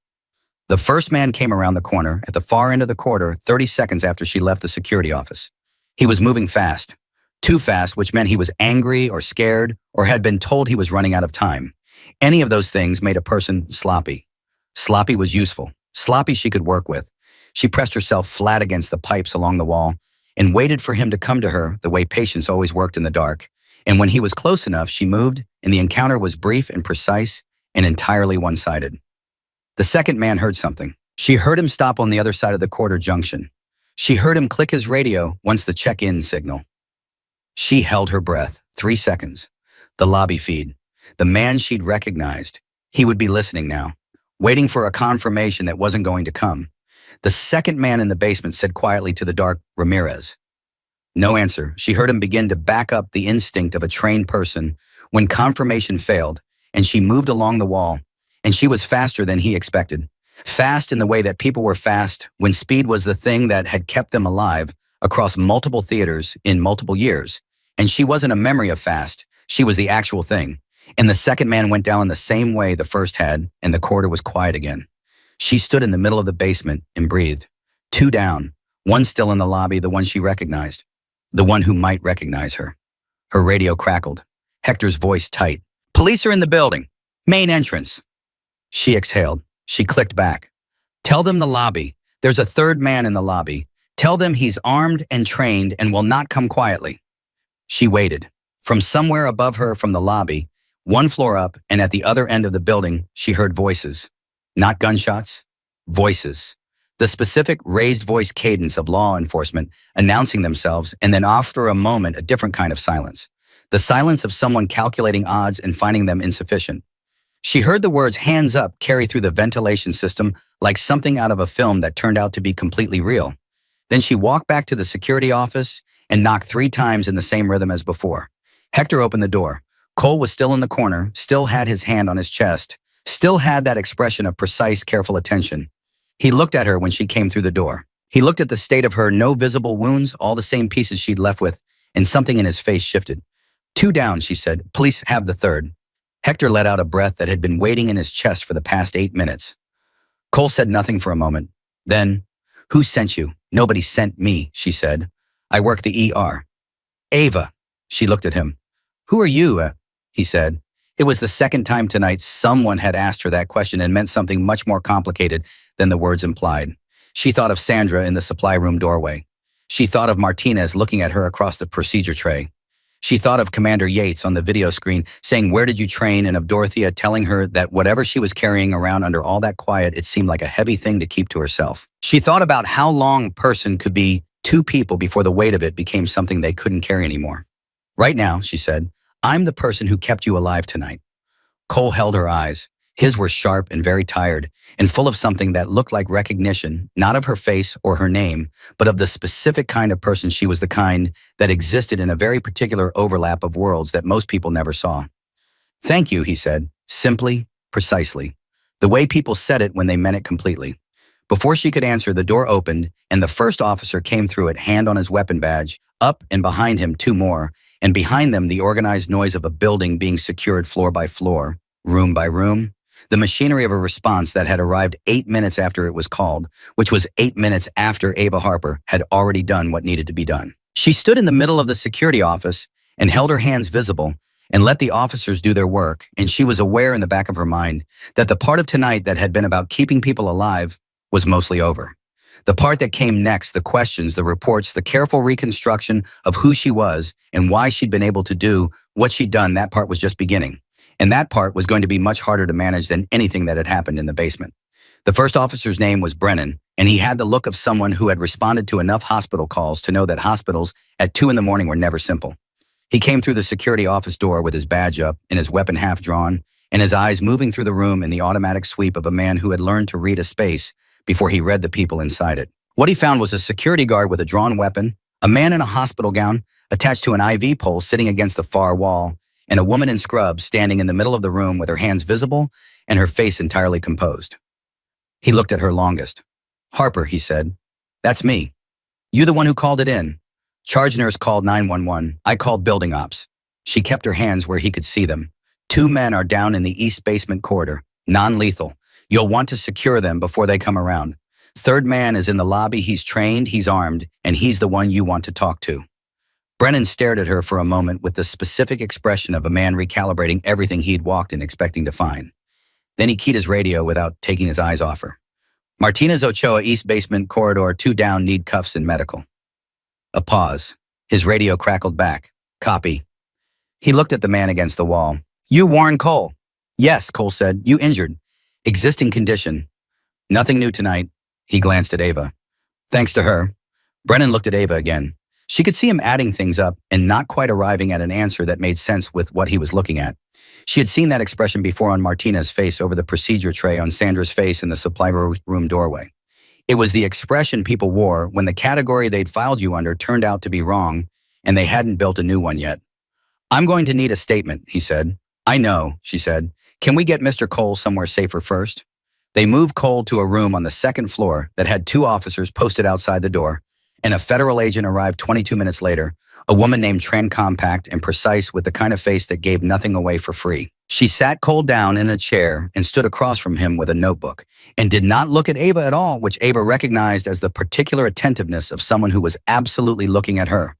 The first man came around the corner at the far end of the corridor 30 seconds after she left the security office. He was moving fast, Too fast, which meant he was angry or scared or had been told he was running out of time. Any of those things made a person sloppy. Sloppy was useful. Sloppy she could work with. She pressed herself flat against the pipes along the wall and waited for him to come to her the way patience always worked in the dark. And when he was close enough, she moved, and the encounter was brief and precise and entirely one-sided. The second man heard something. She heard him stop on the other side of the quarter junction. She heard him click his radio once the check-in signal. She held her breath. 3 seconds. The lobby feed. The man she'd recognized. He would be listening now, waiting for a confirmation that wasn't going to come. The second man in the basement said quietly to the dark, "Ramirez." No answer. She heard him begin to back up the instinct of a trained person when confirmation failed, and she moved along the wall, and she was faster than he expected. Fast in the way that people were fast when speed was the thing that had kept them alive across multiple theaters in multiple years. And she wasn't a memory of fast, she was the actual thing. And the second man went down the same way the first had, and the corridor was quiet again. She stood in the middle of the basement and breathed. 2 down, 1 still in the lobby, the one she recognized. The one who might recognize her. Her radio crackled. Hector's voice tight. "Police are in the building. Main entrance." She exhaled. She clicked back. "Tell them the lobby. There's a third man in the lobby. Tell them he's armed and trained and will not come quietly." She waited. From somewhere above her from the lobby, 1 floor up and at the other end of the building, she heard voices. Not gunshots, voices. The specific raised voice cadence of law enforcement announcing themselves, and then after a moment, a different kind of silence. The silence of someone calculating odds and finding them insufficient. She heard the words "hands up" carry through the ventilation system like something out of a film that turned out to be completely real. Then she walked back to the security office and knocked 3 times in the same rhythm as before. Hector opened the door. Cole was still in the corner, still had his hand on his chest, still had that expression of precise, careful attention. He looked at her when she came through the door. He looked at the state of her, no visible wounds, all the same pieces she'd left with, and something in his face shifted. 2 down, she said. "Police have the third." Hector let out a breath that had been waiting in his chest for the past 8 minutes. Cole said nothing for a moment. Then, "Who sent you?" "Nobody sent me," she said. "I work the ER." "Ava." She looked at him. "Who are you?" He said. It was the second time tonight someone had asked her that question and meant something much more complicated than the words implied. She thought of Sandra in the supply room doorway. She thought of Martinez looking at her across the procedure tray. She thought of Commander Yates on the video screen saying, "Where did you train?" and of Dorothea telling her that whatever she was carrying around under all that quiet, it seemed like a heavy thing to keep to herself. She thought about how long a person could be 2 people before the weight of it became something they couldn't carry anymore. "Right now," she said, "I'm the person who kept you alive tonight." Cole held her eyes. His were sharp and very tired, and full of something that looked like recognition, not of her face or her name, but of the specific kind of person she was, the kind that existed in a very particular overlap of worlds that most people never saw. "Thank you," he said, simply, precisely, the way people said it when they meant it completely. Before she could answer, the door opened, and the first officer came through it, hand on his weapon badge, up and behind him 2 more, and behind them the organized noise of a building being secured floor by floor, room by room. The machinery of a response that had arrived 8 minutes after it was called, which was 8 minutes after Ava Harper had already done what needed to be done. She stood in the middle of the security office and held her hands visible and let the officers do their work, and she was aware in the back of her mind that the part of tonight that had been about keeping people alive was mostly over. The part that came next, the questions, the reports, the careful reconstruction of who she was and why she'd been able to do what she'd done, that part was just beginning. And that part was going to be much harder to manage than anything that had happened in the basement. The first officer's name was Brennan, and he had the look of someone who had responded to enough hospital calls to know that hospitals at 2 in the morning were never simple. He came through the security office door with his badge up and his weapon half drawn, and his eyes moving through the room in the automatic sweep of a man who had learned to read a space before he read the people inside it. What he found was a security guard with a drawn weapon, a man in a hospital gown attached to an IV pole sitting against the far wall, and a woman in scrubs standing in the middle of the room with her hands visible and her face entirely composed. He looked at her longest. "Harper," he said. "That's me. You the one who called it in?" "Charge nurse called 911. I called building ops." She kept her hands where he could see them. "2 men are down in the east basement corridor. Non-lethal. You'll want to secure them before they come around. Third man is in the lobby. He's trained, he's armed, and he's the one you want to talk to." Brennan stared at her for a moment with the specific expression of a man recalibrating everything he'd walked in expecting to find. Then he keyed his radio without taking his eyes off her. Martinez Ochoa, East Basement Corridor, 2 down, need cuffs and medical. A pause. His radio crackled back. Copy. He looked at the man against the wall. You Warren Cole? Yes, Cole said. You injured. Existing condition. Nothing new tonight. He glanced at Ava. Thanks to her. Brennan looked at Ava again. She could see him adding things up and not quite arriving at an answer that made sense with what he was looking at. She had seen that expression before on Martinez's face over the procedure tray on Sandra's face in the supply room doorway. It was the expression people wore when the category they'd filed you under turned out to be wrong and they hadn't built a new one yet. I'm going to need a statement, he said. I know, she said. Can we get Mr. Cole somewhere safer first? They moved Cole to a room on the 2nd floor that had 2 officers posted outside the door, and a federal agent arrived 22 minutes later, a woman named Tran, compact and precise with the kind of face that gave nothing away for free. She sat Cole down in a chair and stood across from him with a notebook, and did not look at Ava at all, which Ava recognized as the particular attentiveness of someone who was absolutely looking at her.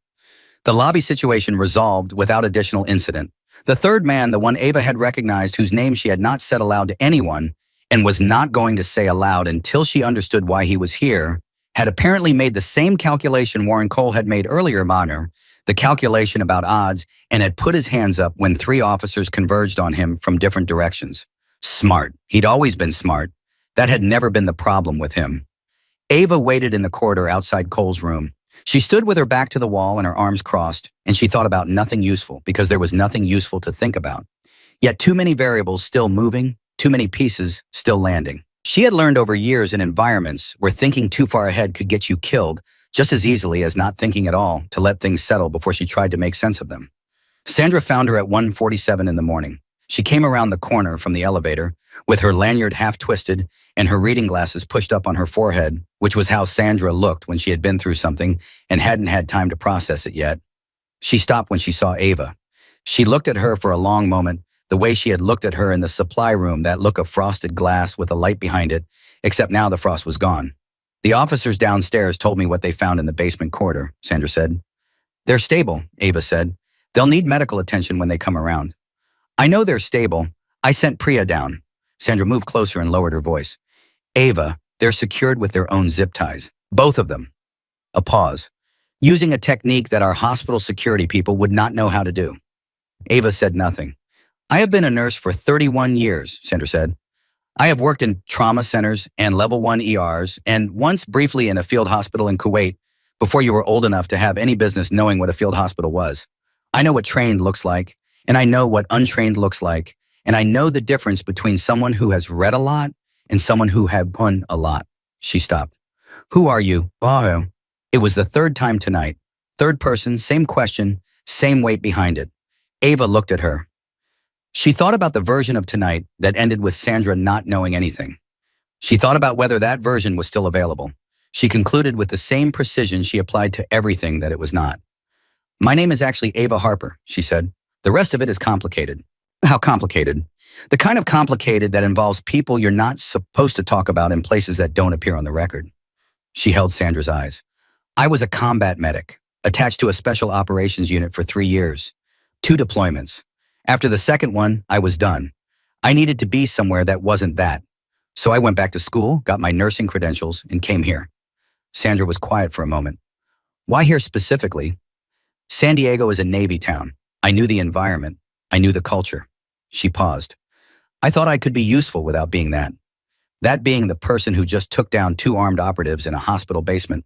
The lobby situation resolved without additional incident. The third man, the one Ava had recognized, whose name she had not said aloud to anyone and was not going to say aloud until she understood why he was here, had apparently made the same calculation Warren Cole had made earlier on her, the calculation about odds, and had put his hands up when 3 officers converged on him from different directions. Smart. He'd always been smart. That had never been the problem with him. Ava waited in the corridor outside Cole's room. She stood with her back to the wall and her arms crossed, and she thought about nothing useful because there was nothing useful to think about. Yet too many variables still moving, too many pieces still landing. She had learned over years in environments where thinking too far ahead could get you killed just as easily as not thinking at all to let things settle before she tried to make sense of them. Sandra found her at 1:47 in the morning. She came around the corner from the elevator with her lanyard half twisted and her reading glasses pushed up on her forehead, which was how Sandra looked when she had been through something and hadn't had time to process it yet. She stopped when she saw Ava. She looked at her for a long moment, the way she had looked at her in the supply room, that look of frosted glass with a light behind it, except now the frost was gone. The officers downstairs told me what they found in the basement corridor, Sandra said. They're stable, Ava said. They'll need medical attention when they come around. I know they're stable. I sent Priya down. Sandra moved closer and lowered her voice. Ava, they're secured with their own zip ties. Both of them. A pause. Using a technique that our hospital security people would not know how to do. Ava said nothing. I have been a nurse for 31 years, Sandra said. I have worked in trauma centers and level 1 ERs and once briefly in a field hospital in Kuwait before you were old enough to have any business knowing what a field hospital was. I know what trained looks like, and I know what untrained looks like, and I know the difference between someone who has read a lot and someone who had won a lot. She stopped. Who are you? Oh, it was the 3rd time tonight. 3rd person, same question, same weight behind it. Ava looked at her. She thought about the version of tonight that ended with Sandra not knowing anything. She thought about whether that version was still available. She concluded with the same precision she applied to everything that it was not. My name is actually Ava Harper, she said. The rest of it is complicated. How complicated? The kind of complicated that involves people you're not supposed to talk about in places that don't appear on the record. She held Sandra's eyes. I was a combat medic, attached to a special operations unit for 3 years. 2 deployments. After the 2nd one, I was done. I needed to be somewhere that wasn't that. So I went back to school, got my nursing credentials, and came here. Sandra was quiet for a moment. Why here specifically? San Diego is a Navy town. I knew the environment. I knew the culture. She paused. I thought I could be useful without being that. That being the person who just took down 2 armed operatives in a hospital basement.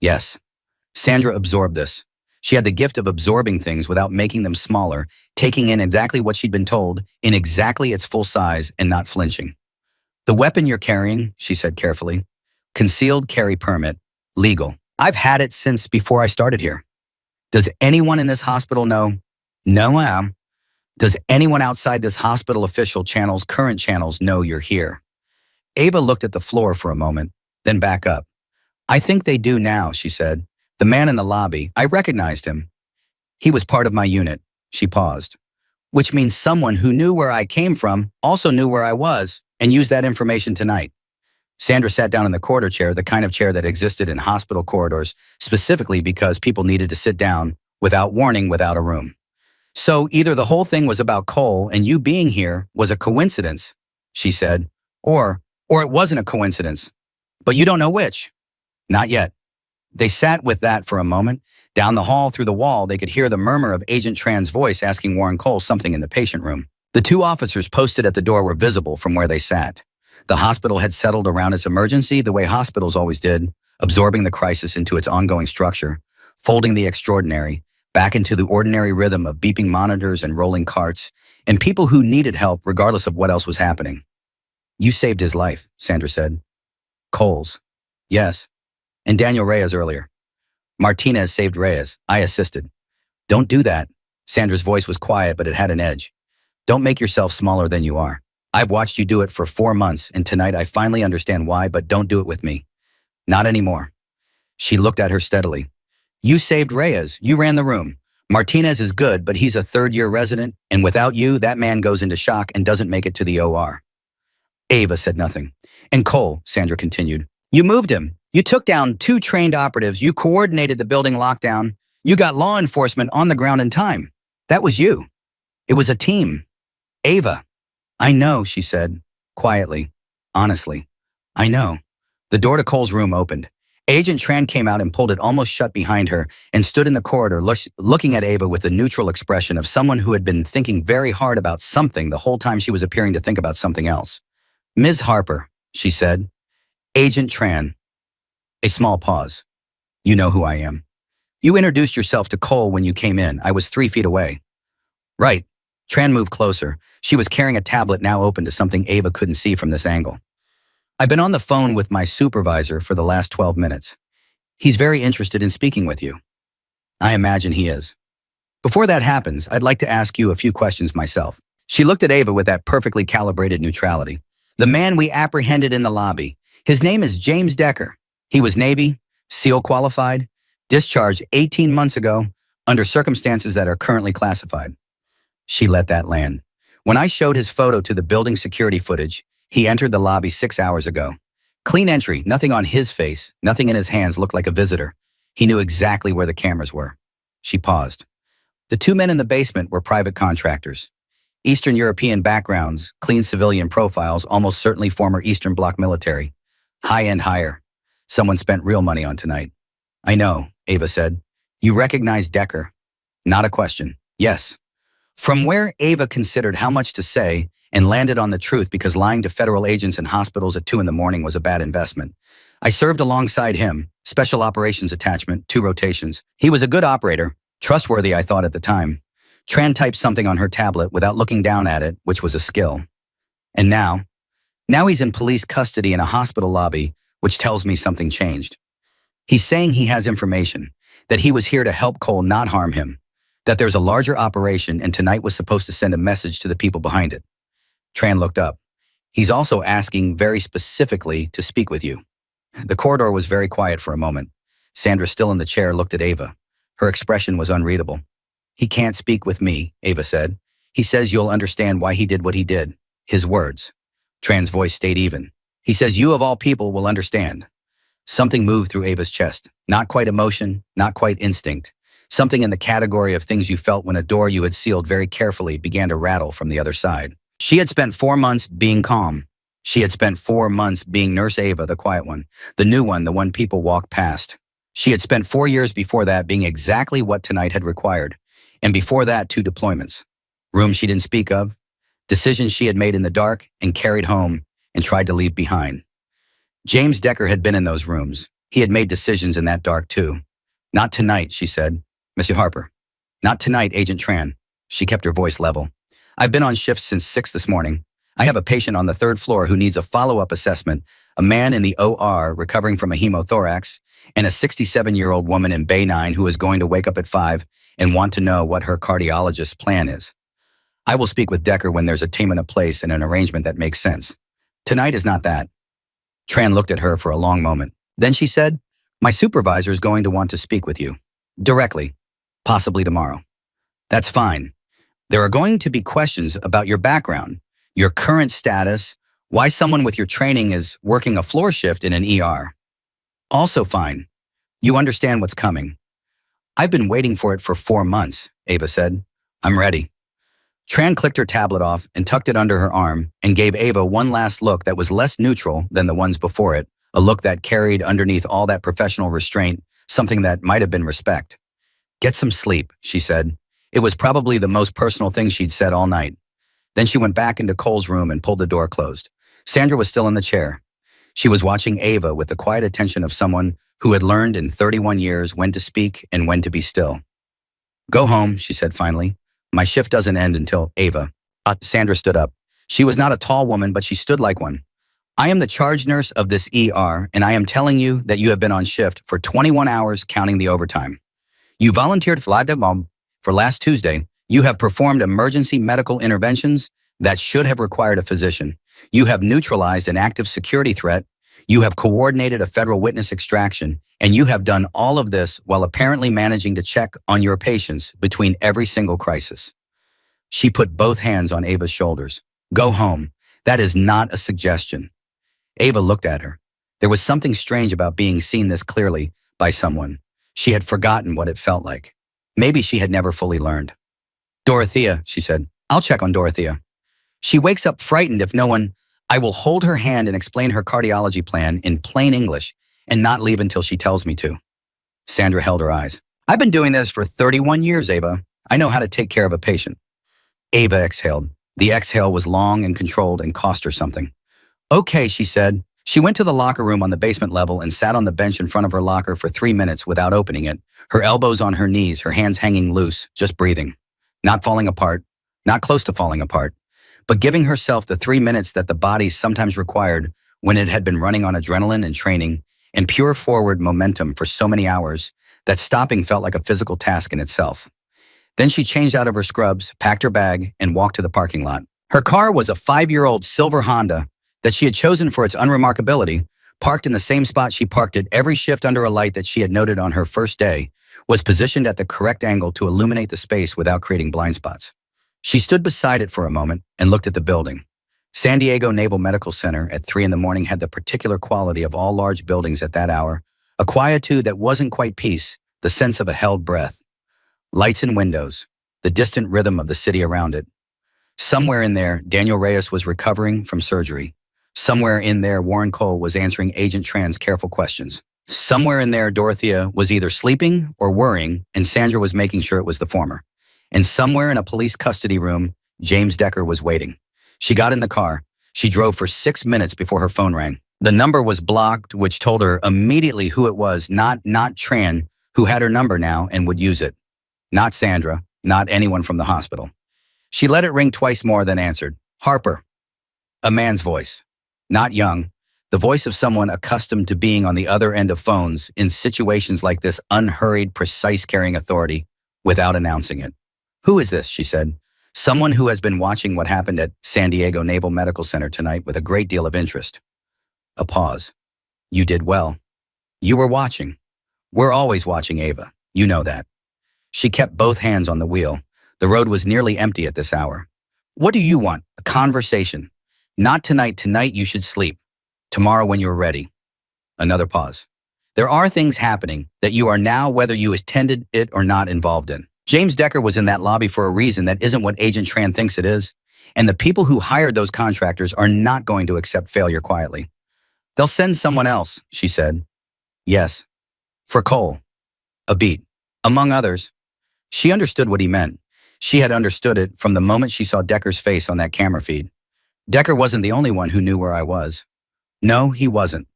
Yes. Sandra absorbed this. She had the gift of absorbing things without making them smaller, taking in exactly what she'd been told, in exactly its full size, and not flinching. The weapon you're carrying, she said carefully, concealed carry permit, legal. I've had it since before I started here. Does anyone in this hospital know? No, ma'am. Does anyone outside this hospital official channels, current channels, know you're here? Ava looked at the floor for a moment, then back up. I think they do now, she said. The man in the lobby, I recognized him. He was part of my unit. She paused. Which means someone who knew where I came from also knew where I was and used that information tonight. Sandra sat down in the corridor chair, the kind of chair that existed in hospital corridors, specifically because people needed to sit down without warning, without a room. So either the whole thing was about Cole and you being here was a coincidence, she said, or it wasn't a coincidence. But you don't know which. Not yet. They sat with that for a moment. Down the hall through the wall, they could hear the murmur of Agent Tran's voice asking Warren Cole something in the patient room. The two officers posted at the door were visible from where they sat. The hospital had settled around its emergency the way hospitals always did, absorbing the crisis into its ongoing structure, folding the extraordinary back into the ordinary rhythm of beeping monitors and rolling carts, and people who needed help regardless of what else was happening. You saved his life, Sandra said. Cole's. Yes. And Daniel Reyes earlier. Martinez saved Reyes. I assisted. Don't do that. Sandra's voice was quiet, but it had an edge. Don't make yourself smaller than you are. I've watched you do it for 4 months, and tonight I finally understand why, but don't do it with me. Not anymore. She looked at her steadily. You saved Reyes. You ran the room. Martinez is good, but he's a third-year resident, and without you, that man goes into shock and doesn't make it to the OR. Ava said nothing. And Cole, Sandra continued, you moved him. You took down 2 trained operatives. You coordinated the building lockdown. You got law enforcement on the ground in time. That was you. It was a team. Ava. I know, she said, quietly, honestly. I know. The door to Cole's room opened. Agent Tran came out and pulled it almost shut behind her and stood in the corridor looking at Ava with the neutral expression of someone who had been thinking very hard about something the whole time she was appearing to think about something else. Ms. Harper, she said. Agent Tran. A small pause. You know who I am. You introduced yourself to Cole when you came in. I was 3 feet away. Right. Tran moved closer. She was carrying a tablet now open to something Ava couldn't see from this angle. I've been on the phone with my supervisor for the last 12 minutes. He's very interested in speaking with you. I imagine he is. Before that happens, I'd like to ask you a few questions myself. She looked at Ava with that perfectly calibrated neutrality. The man we apprehended in the lobby. His name is James Decker. He was Navy, SEAL qualified, discharged 18 months ago under circumstances that are currently classified. She let that land. When I showed his photo to the building security footage, he entered the lobby 6 hours ago. Clean entry, nothing on his face, nothing in his hands looked like a visitor. He knew exactly where the cameras were. She paused. The 2 men in the basement were private contractors. Eastern European backgrounds, clean civilian profiles, almost certainly former Eastern Bloc military. High-end hire. Someone spent real money on tonight. I know, Ava said. You recognize Decker? Not a question. Yes. From where Ava considered how much to say and landed on the truth because lying to federal agents in hospitals at 2 in the morning was a bad investment. I served alongside him, special operations attachment, 2 rotations. He was a good operator, trustworthy I thought at the time. Tran typed something on her tablet without looking down at it, which was a skill. And now he's in police custody in a hospital lobby, which tells me something changed. He's saying he has information, that he was here to help Cole not harm him, that there's a larger operation and tonight was supposed to send a message to the people behind it. Tran looked up. He's also asking very specifically to speak with you. The corridor was very quiet for a moment. Sandra, still in the chair, looked at Ava. Her expression was unreadable. He can't speak with me, Ava said. He says you'll understand why he did what he did. His words. Tran's voice stayed even. He says you of all people will understand. Something moved through Ava's chest. Not quite emotion, not quite instinct. Something in the category of things you felt when a door you had sealed very carefully began to rattle from the other side. She had spent 4 months being calm. She had spent 4 months being Nurse Ava, the quiet one, the new one, the one people walked past. She had spent 4 years before that being exactly what tonight had required. And before that, 2 deployments. Rooms she didn't speak of, decisions she had made in the dark and carried home and tried to leave behind. James Decker had been in those rooms. He had made decisions in that dark too. Not tonight, she said. Monsieur Harper. Not tonight, Agent Tran. She kept her voice level. I've been on shift since 6 this morning. I have a patient on the 3rd floor who needs a follow-up assessment, a man in the OR recovering from a hemothorax, and a 67-year-old woman in Bay 9 who is going to wake up at 5 and want to know what her cardiologist's plan is. I will speak with Decker when there's a team in a place and an arrangement that makes sense. Tonight is not that. Tran looked at her for a long moment. Then she said, my supervisor is going to want to speak with you. Directly. Possibly tomorrow. That's fine. There are going to be questions about your background, your current status, why someone with your training is working a floor shift in an ER. Also fine. You understand what's coming. I've been waiting for it for 4 months, Ava said. I'm ready. Tran clicked her tablet off and tucked it under her arm and gave Ava one last look that was less neutral than the ones before it, a look that carried underneath all that professional restraint something that might have been respect. Get some sleep, she said. It was probably the most personal thing she'd said all night. Then she went back into Cole's room and pulled the door closed. Sandra was still in the chair. She was watching Ava with the quiet attention of someone who had learned in 31 years when to speak and when to be still. Go home, she said finally. My shift doesn't end until Ava. Sandra stood up. She was not a tall woman, but she stood like one. I am the charge nurse of this ER, and I am telling you that you have been on shift for 21 hours counting the overtime. You volunteered for last Tuesday. You have performed emergency medical interventions that should have required a physician. You have neutralized an active security threat. You have coordinated a federal witness extraction, and you have done all of this while apparently managing to check on your patients between every single crisis. She put both hands on Ava's shoulders. Go home. That is not a suggestion. Ava looked at her. There was something strange about being seen this clearly by someone. She had forgotten what it felt like. Maybe she had never fully learned. Dorothea, she said. I'll check on Dorothea. She wakes up frightened if no one. I will hold her hand and explain her cardiology plan in plain English and not leave until she tells me to. Sandra held her eyes. I've been doing this for 31 years, Ava. I know how to take care of a patient. Ava exhaled. The exhale was long and controlled and cost her something. Okay, she said. She went to the locker room on the basement level and sat on the bench in front of her locker for 3 minutes without opening it, her elbows on her knees, her hands hanging loose, just breathing. Not falling apart, not close to falling apart, but giving herself the 3 minutes that the body sometimes required when it had been running on adrenaline and training and pure forward momentum for so many hours that stopping felt like a physical task in itself. Then she changed out of her scrubs, packed her bag, and walked to the parking lot. Her car was a 5-year-old silver Honda that she had chosen for its unremarkability, parked in the same spot she parked at every shift under a light that she had noted on her first day, was positioned at the correct angle to illuminate the space without creating blind spots. She stood beside it for a moment and looked at the building. San Diego Naval Medical Center at 3 a.m. had the particular quality of all large buildings at that hour, a quietude that wasn't quite peace, the sense of a held breath. Lights and windows, the distant rhythm of the city around it. Somewhere in there, Daniel Reyes was recovering from surgery. Somewhere in there, Warren Cole was answering Agent Tran's careful questions. Somewhere in there, Dorothea was either sleeping or worrying, and Sandra was making sure it was the former. And somewhere in a police custody room, James Decker was waiting. She got in the car. She drove for 6 minutes before her phone rang. The number was blocked, which told her immediately who it was, not Tran, who had her number now and would use it. Not Sandra, not anyone from the hospital. She let it ring twice more, then answered. Harper. A man's voice. Not young. The voice of someone accustomed to being on the other end of phones in situations like this, unhurried, precise carrying authority without announcing it. Who is this, she said. Someone who has been watching what happened at San Diego Naval Medical Center tonight with a great deal of interest. A pause. You did well. You were watching. We're always watching, Ava. You know that. She kept both hands on the wheel. The road was nearly empty at this hour. What do you want? A conversation. Not tonight. Tonight you should sleep. Tomorrow when you're ready. Another pause. There are things happening that you are now, whether you attended it or not, involved in. James Decker was in that lobby for a reason that isn't what Agent Tran thinks it is. And the people who hired those contractors are not going to accept failure quietly. They'll send someone else, she said. Yes. For Cole. A beat. Among others. She understood what he meant. She had understood it from the moment she saw Decker's face on that camera feed. Decker wasn't the only one who knew where I was. No, he wasn't.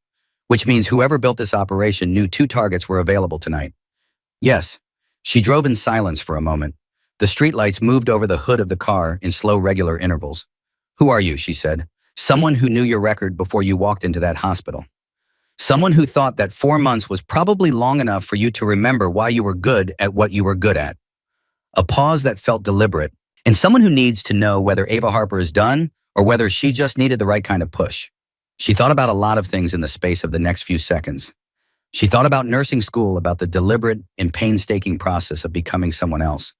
Which means whoever built this operation knew 2 targets were available tonight. Yes. She drove in silence for a moment. The streetlights moved over the hood of the car in slow, regular intervals. Who are you, she said. Someone who knew your record before you walked into that hospital. Someone who thought that 4 months was probably long enough for you to remember why you were good at what you were good at. A pause that felt deliberate, and someone who needs to know whether Ava Harper is done or whether she just needed the right kind of push. She thought about a lot of things in the space of the next few seconds. She thought about nursing school, about the deliberate and painstaking process of becoming someone else.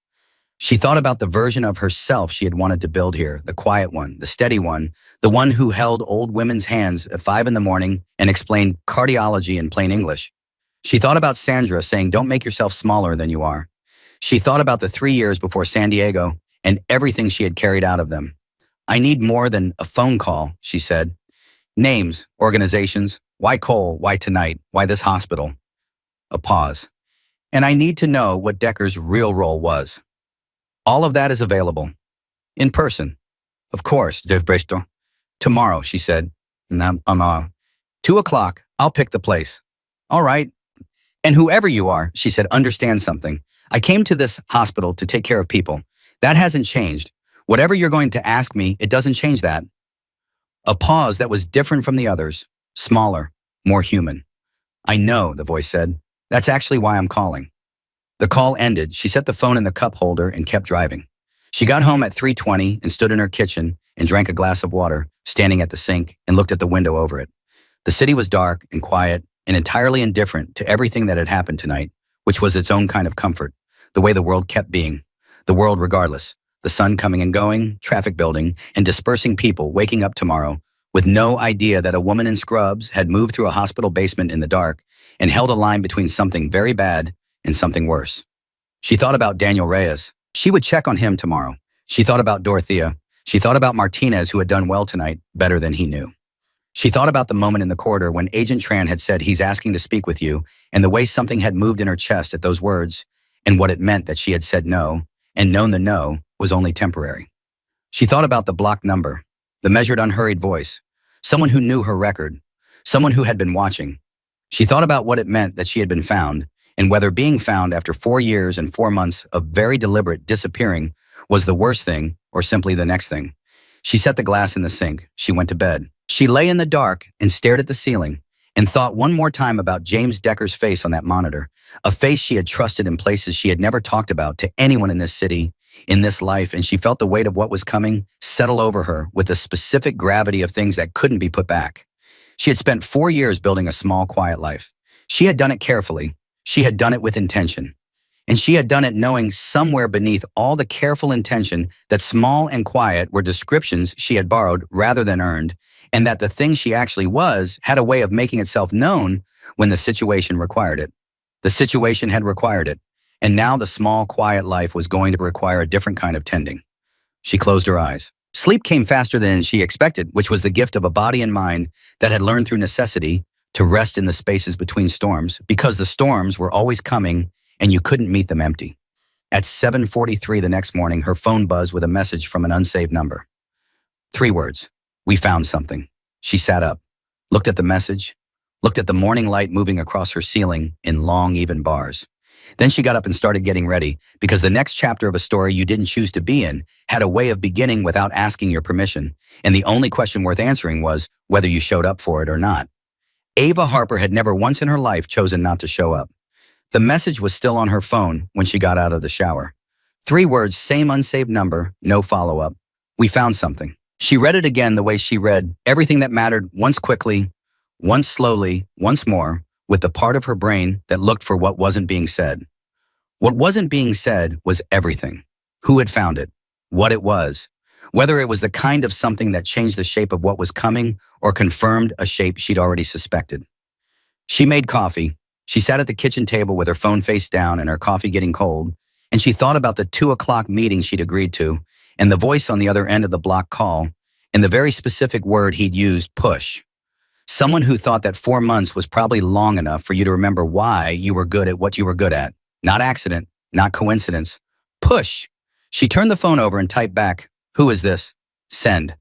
She thought about the version of herself she had wanted to build here, the quiet one, the steady one, the one who held old women's hands at 5 a.m. and explained cardiology in plain English. She thought about Sandra saying, "Don't make yourself smaller than you are." She thought about the 3 years before San Diego and everything she had carried out of them. "I need more than a phone call," she said. "Names, organizations, why Cole, why tonight, why this hospital?" A pause. "And I need to know what Decker's real role was." "All of that is available. In person." "Of course, Dev Bresto." "Tomorrow," she said. "And 2 o'clock, I'll pick the place." "All right." "And whoever you are," she said, "understand something. I came to this hospital to take care of people. That hasn't changed. Whatever you're going to ask me, it doesn't change that." A pause that was different from the others, smaller, more human. "I know," the voice said. "That's actually why I'm calling." The call ended. She set the phone in the cup holder and kept driving. She got home at 3:20 and stood in her kitchen and drank a glass of water, standing at the sink, and looked at the window over it. The city was dark and quiet and entirely indifferent to everything that had happened tonight, which was its own kind of comfort, the way the world kept being. The world regardless. The sun coming and going, traffic building, and dispersing people waking up tomorrow with no idea that a woman in scrubs had moved through a hospital basement in the dark and held a line between something very bad and something worse. She thought about Daniel Reyes. She would check on him tomorrow. She thought about Dorothea. She thought about Martinez, who had done well tonight, better than he knew. She thought about the moment in the corridor when Agent Tran had said, "He's asking to speak with you," and the way something had moved in her chest at those words, and what it meant that she had said no, and known the no was only temporary. She thought about the blocked number, the measured, unhurried voice, someone who knew her record, someone who had been watching. She thought about what it meant that she had been found, and whether being found after 4 years and 4 months of very deliberate disappearing was the worst thing or simply the next thing. She set the glass in the sink. She went to bed. She lay in the dark and stared at the ceiling and thought one more time about James Decker's face on that monitor, a face she had trusted in places she had never talked about to anyone in this city, in this life, and she felt the weight of what was coming settle over her with the specific gravity of things that couldn't be put back. She had spent 4 years building a small, quiet life. She had done it carefully. She had done it with intention. And she had done it knowing somewhere beneath all the careful intention that small and quiet were descriptions she had borrowed rather than earned, and that the thing she actually was had a way of making itself known when the situation required it. The situation had required it, and now the small, quiet life was going to require a different kind of tending. She closed her eyes. Sleep came faster than she expected, which was the gift of a body and mind that had learned through necessity to rest in the spaces between storms, because the storms were always coming and you couldn't meet them empty. At 7:43 the next morning, her phone buzzed with a message from an unsaved number. 3 words. "We found something." She sat up, looked at the message, looked at the morning light moving across her ceiling in long, even bars. Then she got up and started getting ready, because the next chapter of a story you didn't choose to be in had a way of beginning without asking your permission, and the only question worth answering was whether you showed up for it or not. Ava Harper had never once in her life chosen not to show up. The message was still on her phone when she got out of the shower. 3 words, same unsaved number, no follow-up. "We found something." She read it again the way she read everything that mattered, once quickly, once slowly, once more, with the part of her brain that looked for what wasn't being said. What wasn't being said was everything. Who had found it, what it was, whether it was the kind of something that changed the shape of what was coming or confirmed a shape she'd already suspected. She made coffee. She sat at the kitchen table with her phone face down and her coffee getting cold, and she thought about the 2 o'clock meeting she'd agreed to, and the voice on the other end of the blocked call, and the very specific word he'd used, push. Someone who thought that 4 months was probably long enough for you to remember why you were good at what you were good at. Not accident, not coincidence. Push. She turned the phone over and typed back, "Who is this?" Send.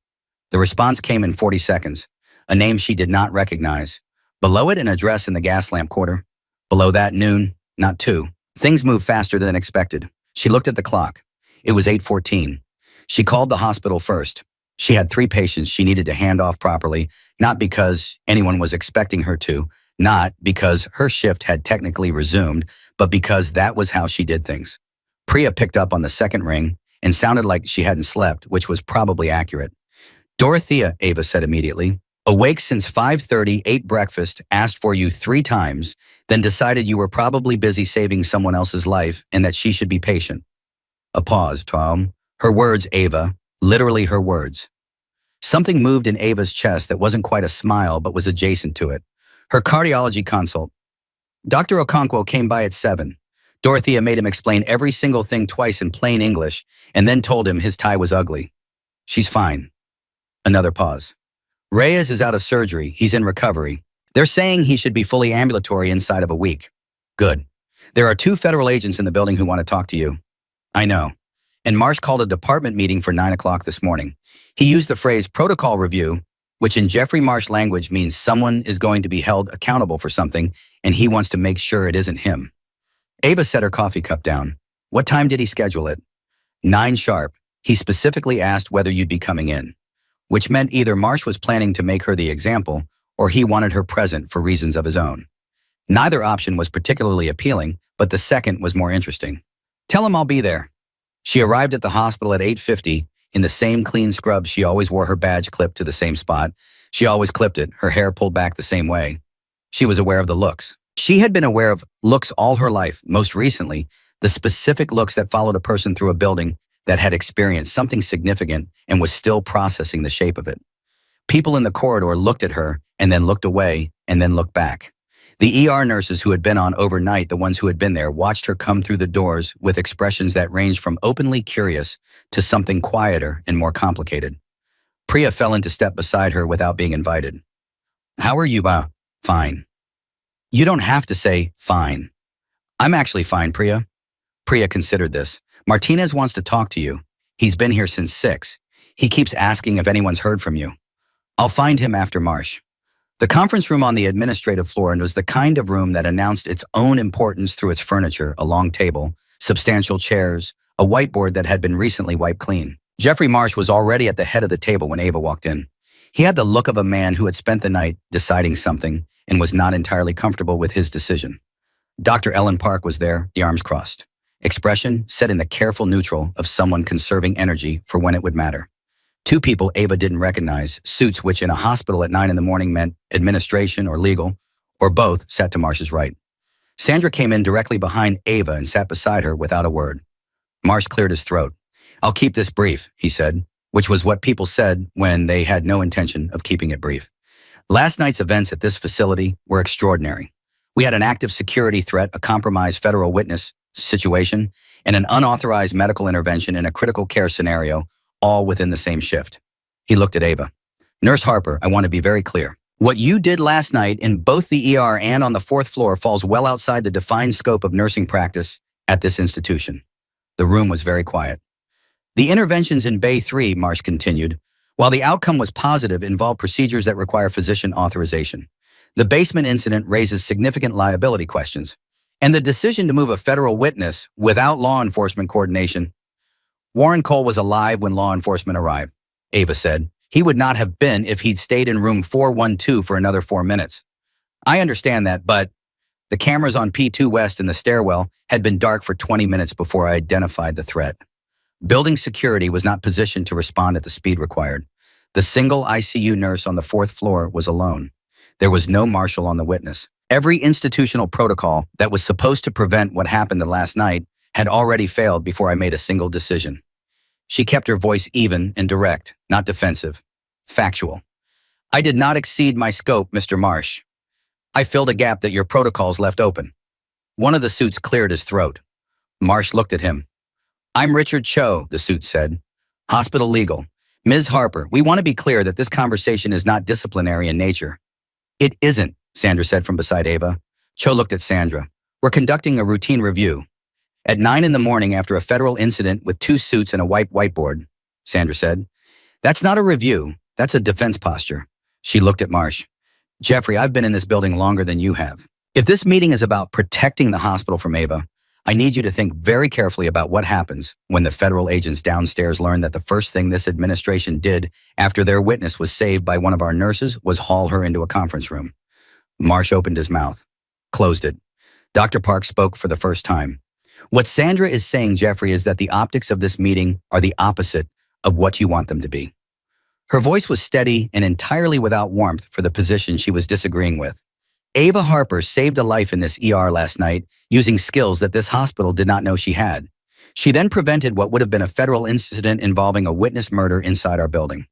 The response came in 40 seconds. A name she did not recognize. Below it, an address in the gas lamp quarter. Below that, noon, not 2. Things moved faster than expected. She looked at the clock. It was 8:14. She called the hospital first. She had 3 patients she needed to hand off properly, not because anyone was expecting her to, not because her shift had technically resumed, but because that was how she did things. Priya picked up on the second ring and sounded like she hadn't slept, which was probably accurate. "Dorothea," Ava said immediately. "Awake since 5:30, ate breakfast, asked for you 3 times, then decided you were probably busy saving someone else's life and that she should be patient." A pause, Tom. Her words, Ava, literally her words. Something moved in Ava's chest that wasn't quite a smile but was adjacent to it. Her cardiology consult. Dr. Okonkwo came by at 7. Dorothea made him explain every single thing twice in plain English and then told him his tie was ugly. She's fine. Another pause. Reyes is out of surgery. He's in recovery. They're saying he should be fully ambulatory inside of a week. Good. There are 2 federal agents in the building who want to talk to you. I know. And Marsh called a department meeting for 9 o'clock this morning. He used the phrase protocol review, which in Jeffrey Marsh language means someone is going to be held accountable for something, and he wants to make sure it isn't him. Ava set her coffee cup down. What time did he schedule it? 9 sharp. He specifically asked whether you'd be coming in, which meant either Marsh was planning to make her the example or he wanted her present for reasons of his own. Neither option was particularly appealing, but the second was more interesting. Tell him I'll be there. She arrived at the hospital at 8:50 in the same clean scrubs. She always wore her badge clipped to the same spot. She always clipped it, her hair pulled back the same way. She was aware of the looks. She had been aware of looks all her life, most recently, the specific looks that followed a person through a building that had experienced something significant and was still processing the shape of it. People in the corridor looked at her and then looked away and then looked back. The ER nurses who had been on overnight, the ones who had been there, watched her come through the doors with expressions that ranged from openly curious to something quieter and more complicated. Priya fell into step beside her without being invited. How are you, Fine. You don't have to say fine. I'm actually fine, Priya. Priya considered this. Martinez wants to talk to you. He's been here since 6. He keeps asking if anyone's heard from you. I'll find him after Marsh. The conference room on the administrative floor was the kind of room that announced its own importance through its furniture, a long table, substantial chairs, a whiteboard that had been recently wiped clean. Jeffrey Marsh was already at the head of the table when Ava walked in. He had the look of a man who had spent the night deciding something and was not entirely comfortable with his decision. Dr. Ellen Park was there, the arms crossed. Expression set in the careful neutral of someone conserving energy for when it would matter. 2 people Ava didn't recognize, suits which in a hospital at 9 in the morning meant administration or legal, or both, sat to Marsh's right. Sandra came in directly behind Ava and sat beside her without a word. Marsh cleared his throat. I'll keep this brief, he said, which was what people said when they had no intention of keeping it brief. Last night's events at this facility were extraordinary. We had an active security threat, a compromised federal witness situation, and an unauthorized medical intervention in a critical care scenario, all within the same shift. He looked at Ava. Nurse Harper, I want to be very clear. What you did last night in both the ER and on the 4th floor falls well outside the defined scope of nursing practice at this institution. The room was very quiet. The interventions in Bay 3, Marsh continued, while the outcome was positive, involved procedures that require physician authorization. The basement incident raises significant liability questions, and the decision to move a federal witness without law enforcement coordination. Warren Cole was alive when law enforcement arrived, Ava said. He would not have been if he'd stayed in room 412 for another 4 minutes. I understand that, but the cameras on P2 West in the stairwell had been dark for 20 minutes before I identified the threat. Building security was not positioned to respond at the speed required. The single ICU nurse on the 4th floor was alone. There was no marshal on the witness. Every institutional protocol that was supposed to prevent what happened last night had already failed before I made a single decision. She kept her voice even and direct, not defensive. Factual. I did not exceed my scope, Mr. Marsh. I filled a gap that your protocols left open. One of the suits cleared his throat. Marsh looked at him. I'm Richard Cho, the suit said. Hospital legal. Ms. Harper, we want to be clear that this conversation is not disciplinary in nature. It isn't, Sandra said from beside Ava. Cho looked at Sandra. We're conducting a routine review. At 9 in the morning after a federal incident with 2 suits and a whiteboard, Sandra said. That's not a review. That's a defense posture. She looked at Marsh. Jeffrey, I've been in this building longer than you have. If this meeting is about protecting the hospital from Ava, I need you to think very carefully about what happens when the federal agents downstairs learn that the first thing this administration did after their witness was saved by one of our nurses was haul her into a conference room. Marsh opened his mouth, closed it. Dr. Park spoke for the first time. What Sandra is saying, Jeffrey, is that the optics of this meeting are the opposite of what you want them to be. Her voice was steady and entirely without warmth for the position she was disagreeing with. Ava Harper saved a life in this ER last night using skills that this hospital did not know she had. She then prevented what would have been a federal incident involving a witness murder inside our building.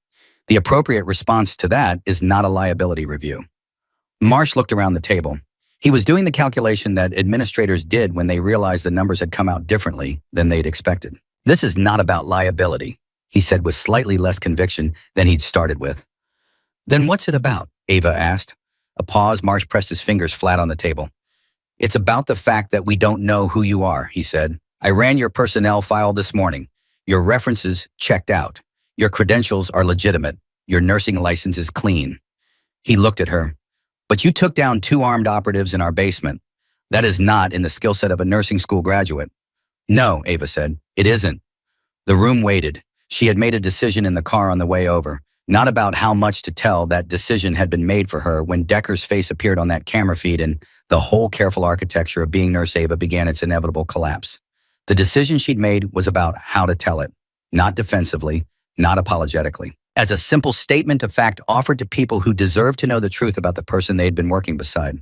The appropriate response to that is not a liability review. Marsh looked around the table. He was doing the calculation that administrators did when they realized the numbers had come out differently than they'd expected. This is not about liability, he said with slightly less conviction than he'd started with. Then what's it about? Ava asked. A pause. Marsh pressed his fingers flat on the table. It's about the fact that we don't know who you are, he said. I ran your personnel file this morning. Your references checked out. Your credentials are legitimate. Your nursing license is clean. He looked at her. But you took down 2 armed operatives in our basement. That is not in the skill set of a nursing school graduate. No, Ava said. It isn't. The room waited. She had made a decision in the car on the way over. Not about how much to tell, that decision had been made for her when Decker's face appeared on that camera feed and the whole careful architecture of being Nurse Ava began its inevitable collapse. The decision she'd made was about how to tell it, not defensively, not apologetically, as a simple statement of fact offered to people who deserved to know the truth about the person they'd been working beside.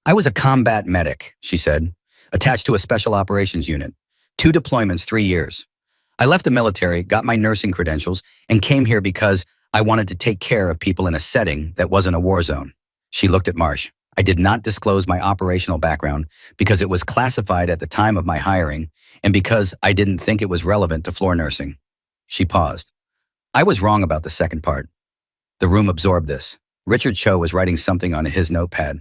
I was a combat medic, she said, attached to a special operations unit. 2 deployments, 3 years. I left the military, got my nursing credentials, and came here because I wanted to take care of people in a setting that wasn't a war zone. She looked at Marsh. I did not disclose my operational background because it was classified at the time of my hiring and because I didn't think it was relevant to floor nursing. She paused. I was wrong about the second part. The room absorbed this. Richard Cho was writing something on his notepad.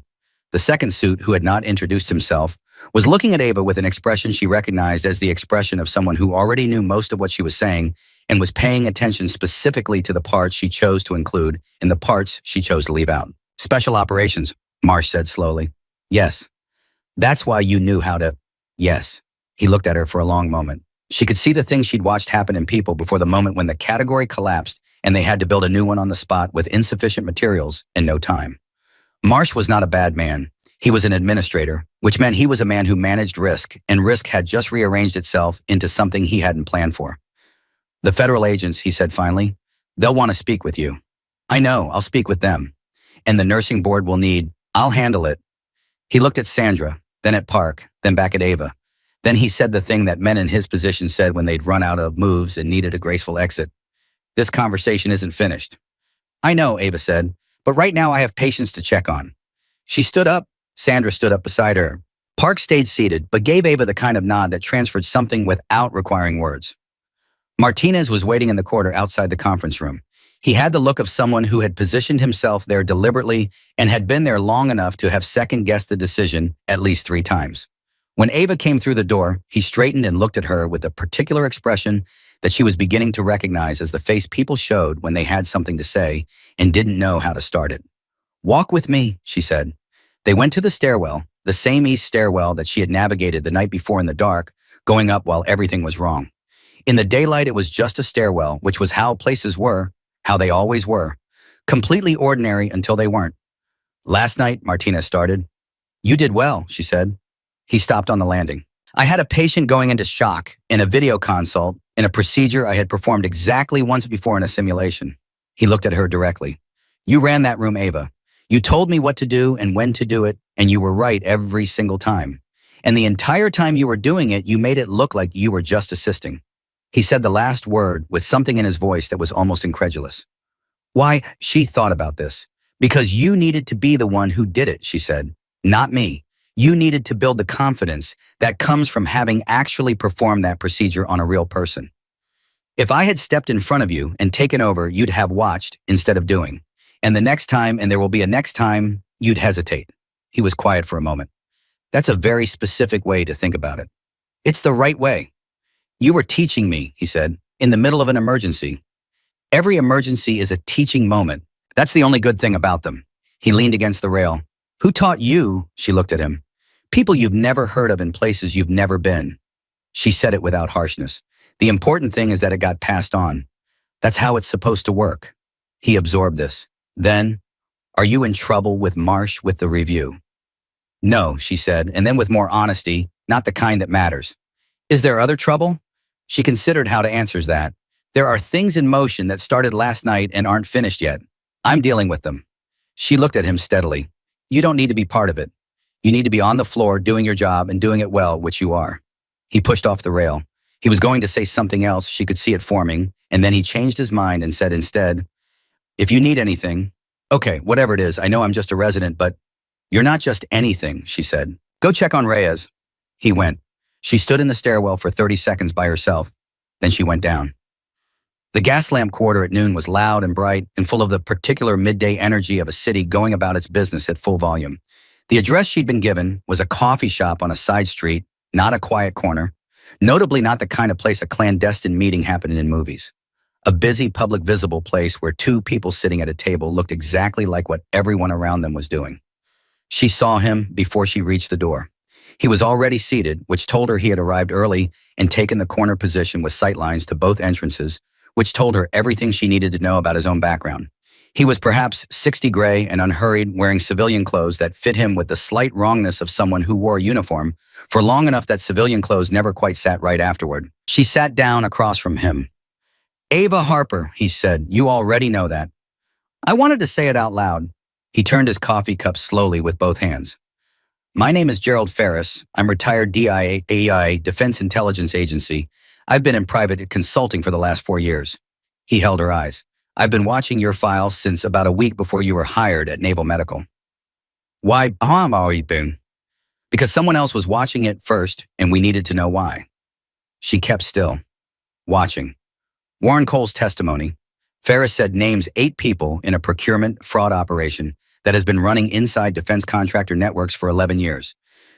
The second suit, who had not introduced himself, was looking at Ava with an expression she recognized as the expression of someone who already knew most of what she was saying and was paying attention specifically to the parts she chose to include and the parts she chose to leave out. Special operations, Marsh said slowly. Yes. That's why you knew how to... Yes. He looked at her for a long moment. She could see the things she'd watched happen in people before the moment when the category collapsed and they had to build a new one on the spot with insufficient materials and no time. Marsh was not a bad man. He was an administrator, which meant he was a man who managed risk, and risk had just rearranged itself into something he hadn't planned for. The federal agents, he said finally, they'll want to speak with you. I know, I'll speak with them. And the nursing board will need, I'll handle it. He looked at Sandra, then at Park, then back at Ava. Then he said the thing that men in his position said when they'd run out of moves and needed a graceful exit. This conversation isn't finished. I know, Ava said, but right now I have patients to check on. She stood up. Sandra stood up beside her. Park stayed seated, but gave Ava the kind of nod that transferred something without requiring words. Martinez was waiting in the corridor outside the conference room. He had the look of someone who had positioned himself there deliberately and had been there long enough to have second-guessed the decision at least 3 times. When Ava came through the door, he straightened and looked at her with a particular expression that she was beginning to recognize as the face people showed when they had something to say and didn't know how to start it. Walk with me, she said. They went to the stairwell, the same east stairwell that she had navigated the night before in the dark, going up while everything was wrong. In the daylight, it was just a stairwell, which was how places were, how they always were. Completely ordinary until they weren't. Last night, Martinez started. You did well, she said. He stopped on the landing. I had a patient going into shock in a video consult in a procedure I had performed exactly once before in a simulation. He looked at her directly. You ran that room, Ava. You told me what to do and when to do it, and you were right every single time. And the entire time you were doing it, you made it look like you were just assisting. He said the last word with something in his voice that was almost incredulous. Why, she thought about this. Because you needed to be the one who did it, she said. Not me. You needed to build the confidence that comes from having actually performed that procedure on a real person. If I had stepped in front of you and taken over, you'd have watched instead of doing. And the next time, and there will be a next time, you'd hesitate. He was quiet for a moment. That's a very specific way to think about it. It's the right way. You were teaching me, he said, in the middle of an emergency. Every emergency is a teaching moment. That's the only good thing about them. He leaned against the rail. Who taught you? She looked at him. People you've never heard of in places you've never been. She said it without harshness. The important thing is that it got passed on. That's how it's supposed to work. He absorbed this. Then, are you in trouble with Marsh with the review? No, she said, and then with more honesty, not the kind that matters. Is there other trouble? She considered how to answer that. There are things in motion that started last night and aren't finished yet. I'm dealing with them. She looked at him steadily. You don't need to be part of it. You need to be on the floor doing your job and doing it well, which you are. He pushed off the rail. He was going to say something else, she could see it forming, and then he changed his mind and said instead, if you need anything, okay, whatever it is, I know I'm just a resident, but You're not just anything, she said. Go check on Reyes. He went. She stood in the stairwell for 30 seconds by herself. Then she went down. The gas lamp quarter at noon was loud and bright and full of the particular midday energy of a city going about its business at full volume. The address she'd been given was a coffee shop on a side street, not a quiet corner, notably not the kind of place a clandestine meeting happened in movies. A busy public visible place where two people sitting at a table looked exactly like what everyone around them was doing. She saw him before she reached the door. He was already seated, which told her he had arrived early and taken the corner position with sightlines to both entrances, which told her everything she needed to know about his own background. He was perhaps 60 gray and unhurried, wearing civilian clothes that fit him with the slight wrongness of someone who wore a uniform for long enough that civilian clothes never quite sat right afterward. She sat down across from him. Ava Harper, he said, you already know that. I wanted to say it out loud. He turned his coffee cup slowly with both hands. My name is Gerald Ferris. I'm retired DIA, Defense Intelligence Agency. I've been in private consulting for the last 4 years. He held her eyes. I've been watching your files since about a week before you were hired at Naval Medical. Why, how have you been? Because someone else was watching it first, and we needed to know why. She kept still, watching. Warren Cole's testimony. Ferris said names 8 people in a procurement fraud operation that has been running inside defense contractor networks for 11 years.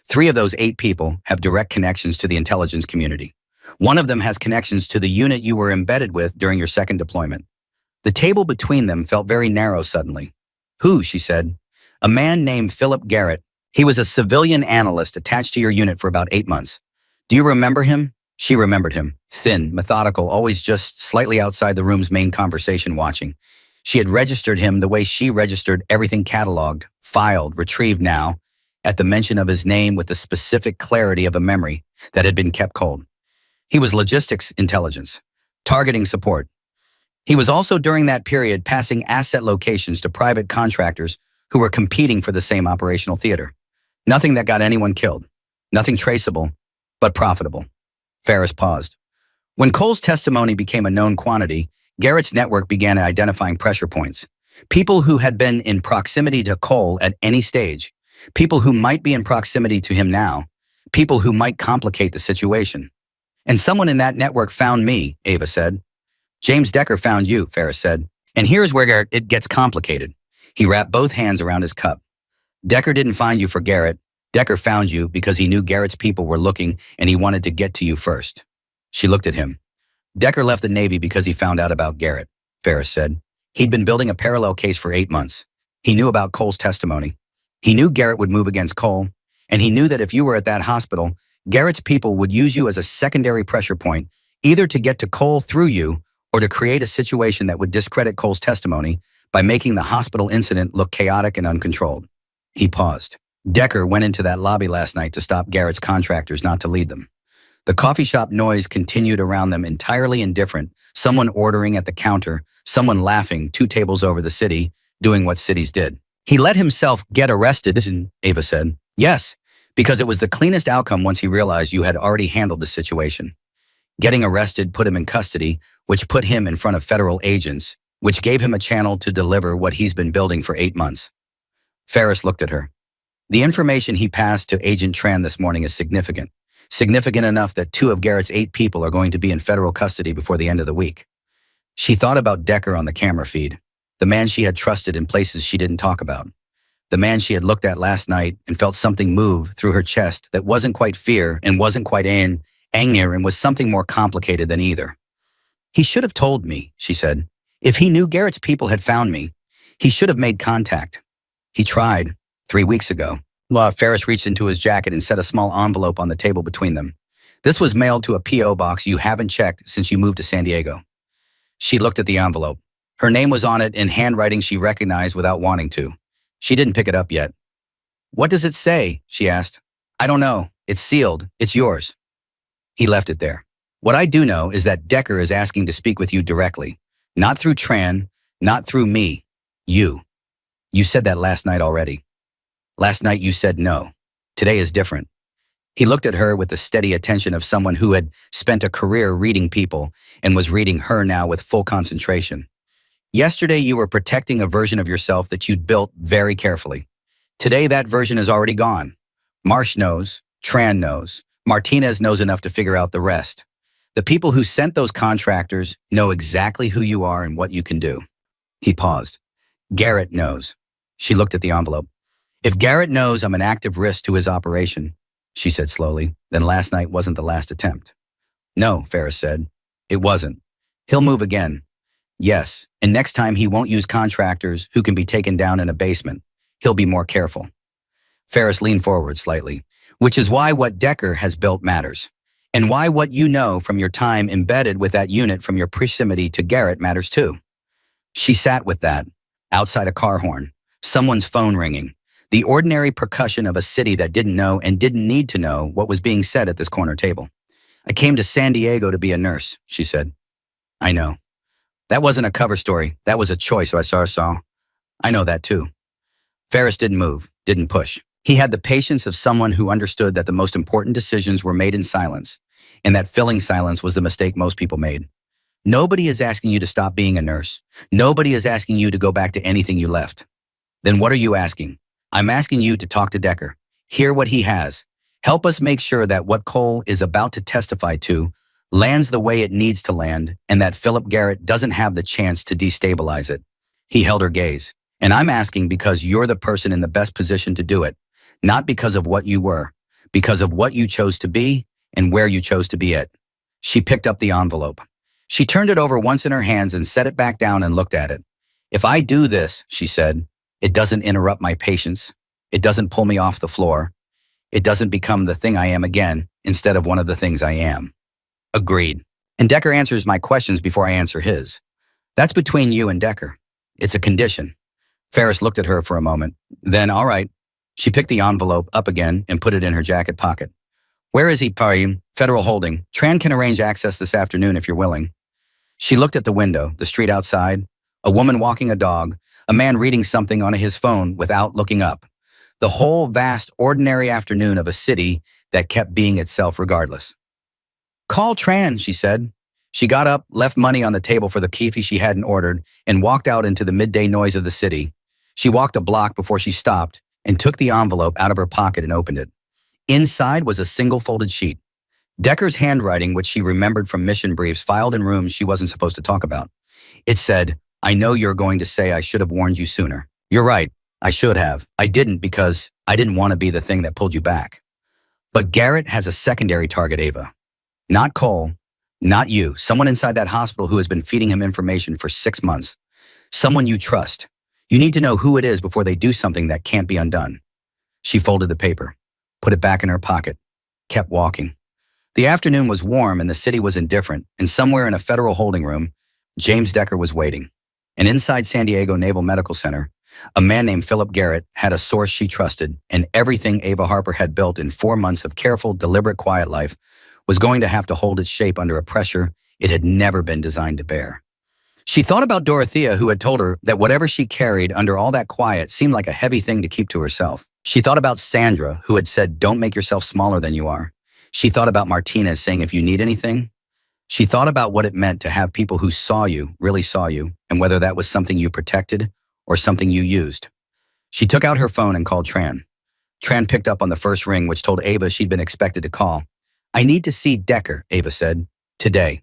3 of those 8 people have direct connections to the intelligence community. One of them has connections to the unit you were embedded with during your second deployment. The table between them felt very narrow suddenly. Who, she said. A man named Philip Garrett. He was a civilian analyst attached to your unit for about 8 months. Do you remember him? She remembered him. Thin, methodical, always just slightly outside the room's main conversation watching. She had registered him the way she registered everything cataloged, filed, retrieved now, at the mention of his name with the specific clarity of a memory that had been kept cold. He was logistics intelligence, targeting support. He was also during that period passing asset locations to private contractors who were competing for the same operational theater. Nothing that got anyone killed. Nothing traceable, but profitable. Ferris paused. When Cole's testimony became a known quantity, Garrett's network began identifying pressure points. People who had been in proximity to Cole at any stage. People who might be in proximity to him now. People who might complicate the situation. And someone in that network found me, Ava said. James Decker found you, Ferris said. And here's where it gets complicated. He wrapped both hands around his cup. Decker didn't find you for Garrett. Decker found you because he knew Garrett's people were looking and he wanted to get to you first. She looked at him. Decker left the Navy because he found out about Garrett, Ferris said. He'd been building a parallel case for 8 months. He knew about Cole's testimony. He knew Garrett would move against Cole, and he knew that if you were at that hospital, Garrett's people would use you as a secondary pressure point, either to get to Cole through you or to create a situation that would discredit Cole's testimony by making the hospital incident look chaotic and uncontrolled. He paused. Decker went into that lobby last night to stop Garrett's contractors, not to lead them. The coffee shop noise continued around them, entirely indifferent, someone ordering at the counter, someone laughing 2 tables over the city, doing what cities did. He let himself get arrested, Ava said. Yes, because it was the cleanest outcome once he realized you had already handled the situation. Getting arrested put him in custody, which put him in front of federal agents, which gave him a channel to deliver what he's been building for 8 months. Ferris looked at her. The information he passed to Agent Tran this morning is significant. Significant enough that 2 of Garrett's 8 people are going to be in federal custody before the end of the week. She thought about Decker on the camera feed, the man she had trusted in places she didn't talk about, the man she had looked at last night and felt something move through her chest that wasn't quite fear and wasn't quite anger and was something more complicated than either. He should have told me, she said. If he knew Garrett's people had found me, he should have made contact. He tried 3 weeks ago. Ferris reached into his jacket and set a small envelope on the table between them. This was mailed to a P.O. box you haven't checked since you moved to San Diego. She looked at the envelope. Her name was on it in handwriting she recognized without wanting to. She didn't pick it up yet. What does it say? She asked. I don't know. It's sealed. It's yours. He left it there. What I do know is that Decker is asking to speak with you directly. Not through Tran, not through me. You. You said that last night already. Last night you said no. Today is different. He looked at her with the steady attention of someone who had spent a career reading people and was reading her now with full concentration. Yesterday you were protecting a version of yourself that you'd built very carefully. Today, that version is already gone. Marsh knows, Tran knows, Martinez knows enough to figure out the rest. The people who sent those contractors know exactly who you are and what you can do. He paused. Garrett knows. She looked at the envelope. If Garrett knows I'm an active risk to his operation, she said slowly, then last night wasn't the last attempt. No, Ferris said. It wasn't. He'll move again. Yes, and next time he won't use contractors who can be taken down in a basement. He'll be more careful. Ferris leaned forward slightly, which is why what Decker has built matters, and why what you know from your time embedded with that unit from your proximity to Garrett matters too. She sat with that, outside a car horn, someone's phone ringing, the ordinary percussion of a city that didn't know and didn't need to know what was being said at this corner table. I came to San Diego to be a nurse, she said. I know. That wasn't a cover story. That was a choice I saw. I know that too. Ferris didn't move, didn't push. He had the patience of someone who understood that the most important decisions were made in silence, and that filling silence was the mistake most people made. Nobody is asking you to stop being a nurse. Nobody is asking you to go back to anything you left. Then what are you asking? I'm asking you to talk to Decker. Hear what he has. Help us make sure that what Cole is about to testify to lands the way it needs to land, and that Philip Garrett doesn't have the chance to destabilize it. He held her gaze. And I'm asking because you're the person in the best position to do it, not because of what you were, because of what you chose to be and where you chose to be it. She picked up the envelope. She turned it over once in her hands and set it back down and looked at it. If I do this, she said, it doesn't interrupt my patience. It doesn't pull me off the floor. It doesn't become the thing I am again instead of one of the things I am. Agreed. And Decker answers my questions before I answer his. That's between you and Decker. It's a condition. Ferris looked at her for a moment. Then, all right. She picked the envelope up again and put it in her jacket pocket. Where is he, Pari? Federal holding. Tran can arrange access this afternoon if you're willing. She looked at the window, the street outside, a woman walking a dog, a man reading something on his phone without looking up. The whole vast, ordinary afternoon of a city that kept being itself regardless. Call Tran, she said. She got up, left money on the table for the keefy she hadn't ordered, and walked out into the midday noise of the city. She walked a block before she stopped and took the envelope out of her pocket and opened it. Inside was a single folded sheet. Decker's handwriting, which she remembered from mission briefs filed in rooms she wasn't supposed to talk about. It said, I know you're going to say I should have warned you sooner. You're right. I should have. I didn't because I didn't want to be the thing that pulled you back. But Garrett has a secondary target, Ava. Not Cole, not you, someone inside that hospital who has been feeding him information for 6 months. Someone you trust. You need to know who it is before they do something that can't be undone. She folded the paper, put it back in her pocket, kept walking. The afternoon was warm and the city was indifferent, and somewhere in a federal holding room, James Decker was waiting. And inside San Diego Naval Medical Center, a man named Philip Garrett had a source she trusted, and everything Ava Harper had built in 4 months of careful, deliberate, quiet life was going to have to hold its shape under a pressure it had never been designed to bear. She thought about Dorothea, who had told her that whatever she carried under all that quiet seemed like a heavy thing to keep to herself. She thought about Sandra, who had said, don't make yourself smaller than you are. She thought about Martinez saying, if you need anything. She thought about what it meant to have people who saw you, really saw you, and whether that was something you protected or something you used. She took out her phone and called Tran. Tran picked up on the first ring, which told Ava she'd been expected to call. I need to see Decker, Ava said. Today.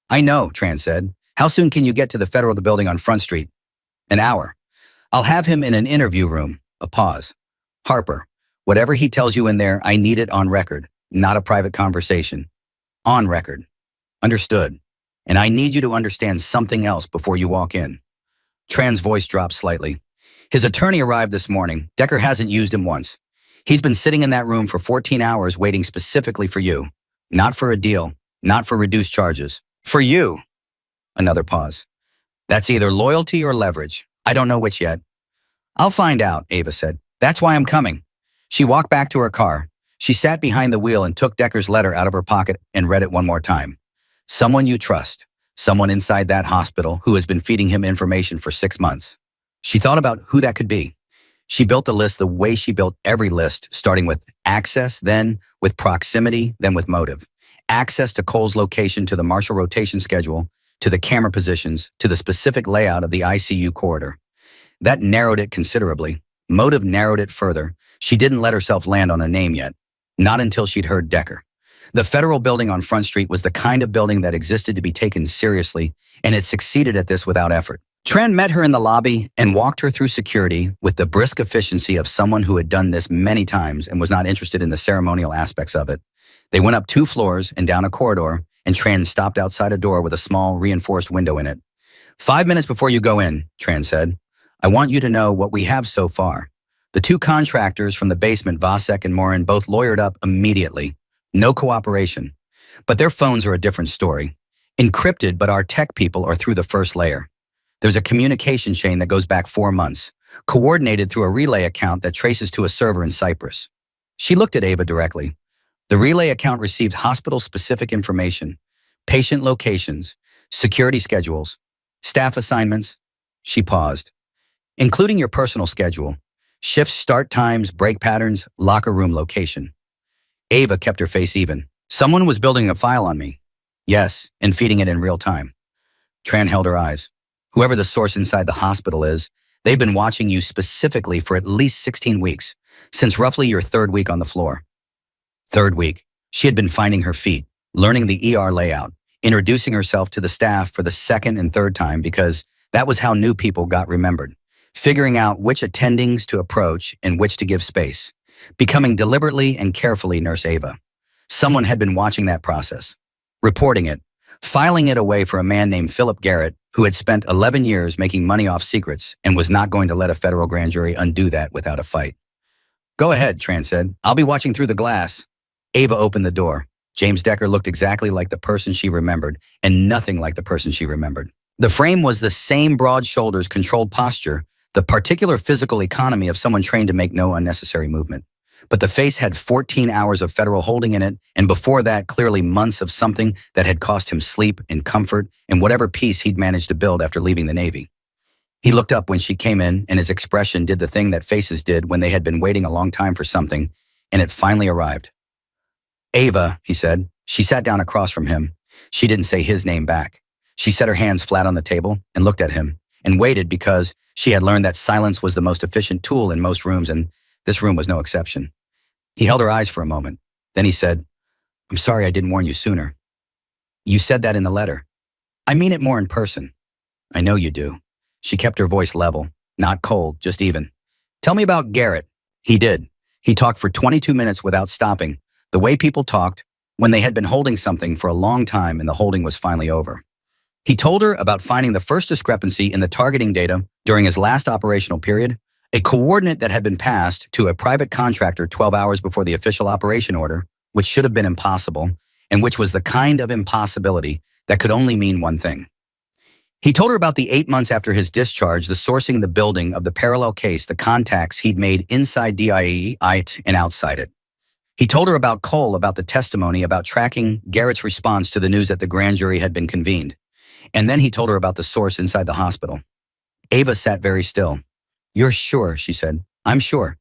I know, Tran said. How soon can you get to the Federal building on Front Street? An hour. I'll have him in an interview room. A pause. Harper, whatever he tells you in there, I need it on record, not a private conversation. On record. Understood. And I need you to understand something else before you walk in. Tran's voice dropped slightly. His attorney arrived this morning. Decker hasn't used him once. He's been sitting in that room for 14 hours waiting specifically for you. Not for a deal, not for reduced charges. For you. Another pause. That's either loyalty or leverage. I don't know which yet. I'll find out, Ava said. That's why I'm coming. She walked back to her car. She sat behind the wheel and took Decker's letter out of her pocket and read it one more time. Someone you trust. Someone inside that hospital who has been feeding him information for 6 months. She thought about who that could be. She built the list the way she built every list, starting with access, then with proximity, then with motive. Access to Cole's location, to the Marshal rotation schedule, to the camera positions, to the specific layout of the ICU corridor. That narrowed it considerably. Motive narrowed it further. She didn't let herself land on a name yet. Not until she'd heard Decker. The federal building on Front Street was the kind of building that existed to be taken seriously, and it succeeded at this without effort. Tran met her in the lobby and walked her through security with the brisk efficiency of someone who had done this many times and was not interested in the ceremonial aspects of it. They went up 2 floors and down a corridor, and Tran stopped outside a door with a small, reinforced window in it. 5 minutes before you go in, Tran said, I want you to know what we have so far. The 2 contractors from the basement, Vasek and Morin, both lawyered up immediately. No cooperation. But their phones are a different story. Encrypted, but our tech people are through the first layer. There's a communication chain that goes back 4 months, coordinated through a relay account that traces to a server in Cyprus. She looked at Ava directly. The relay account received hospital-specific information, patient locations, security schedules, staff assignments. She paused. Including your personal schedule, shifts, start times, break patterns, locker room location. Ava kept her face even. Someone was building a file on me. Yes, and feeding it in real time. Tran held her eyes. Whoever the source inside the hospital is, they've been watching you specifically for at least 16 weeks, since roughly your 3rd week on the floor. 3rd week, she had been finding her feet, learning the ER layout, introducing herself to the staff for the 2nd and 3rd time because that was how new people got remembered, figuring out which attendings to approach and which to give space, becoming deliberately and carefully Nurse Ava. Someone had been watching that process, reporting it, filing it away for a man named Philip Garrett, who had spent 11 years making money off secrets and was not going to let a federal grand jury undo that without a fight. Go ahead, Tran said. I'll be watching through the glass. Ava opened the door. James Decker looked exactly like the person she remembered and nothing like the person she remembered. The frame was the same broad shoulders, controlled posture, the particular physical economy of someone trained to make no unnecessary movement. But the face had 14 hours of federal holding in it, and before that, clearly months of something that had cost him sleep and comfort and whatever peace he'd managed to build after leaving the Navy. He looked up when she came in, and his expression did the thing that faces did when they had been waiting a long time for something, and it finally arrived. Ava, he said. She sat down across from him. She didn't say his name back. She set her hands flat on the table and looked at him, and waited because she had learned that silence was the most efficient tool in most rooms, and this room was no exception. He held her eyes for a moment. Then he said, I'm sorry I didn't warn you sooner. You said that in the letter. I mean it more in person. I know you do. She kept her voice level, not cold, just even. Tell me about Garrett. He did. He talked for 22 minutes without stopping, the way people talked when they had been holding something for a long time and the holding was finally over. He told her about finding the first discrepancy in the targeting data during his last operational period, a coordinate that had been passed to a private contractor 12 hours before the official operation order, which should have been impossible, and which was the kind of impossibility that could only mean one thing. He told her about the 8 months after his discharge, the sourcing the building of the parallel case, the contacts he'd made inside DIE and outside it. He told her about Cole, about the testimony, about tracking Garrett's response to the news that the grand jury had been convened. And then he told her about the source inside the hospital. Ava sat very still. You're sure, she said. I'm sure.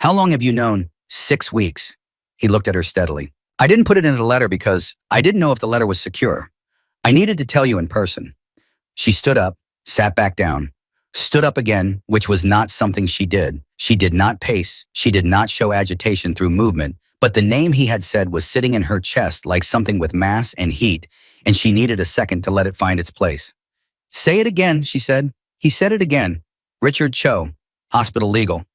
How long have you known? 6 weeks. He looked at her steadily. I didn't put it in a letter because I didn't know if the letter was secure. I needed to tell you in person. She stood up, sat back down, stood up again, which was not something she did. She did not pace. She did not show agitation through movement, but the name he had said was sitting in her chest like something with mass and heat, and she needed a second to let it find its place. Say it again, she said. He said it again. Richard Cho, hospital legal.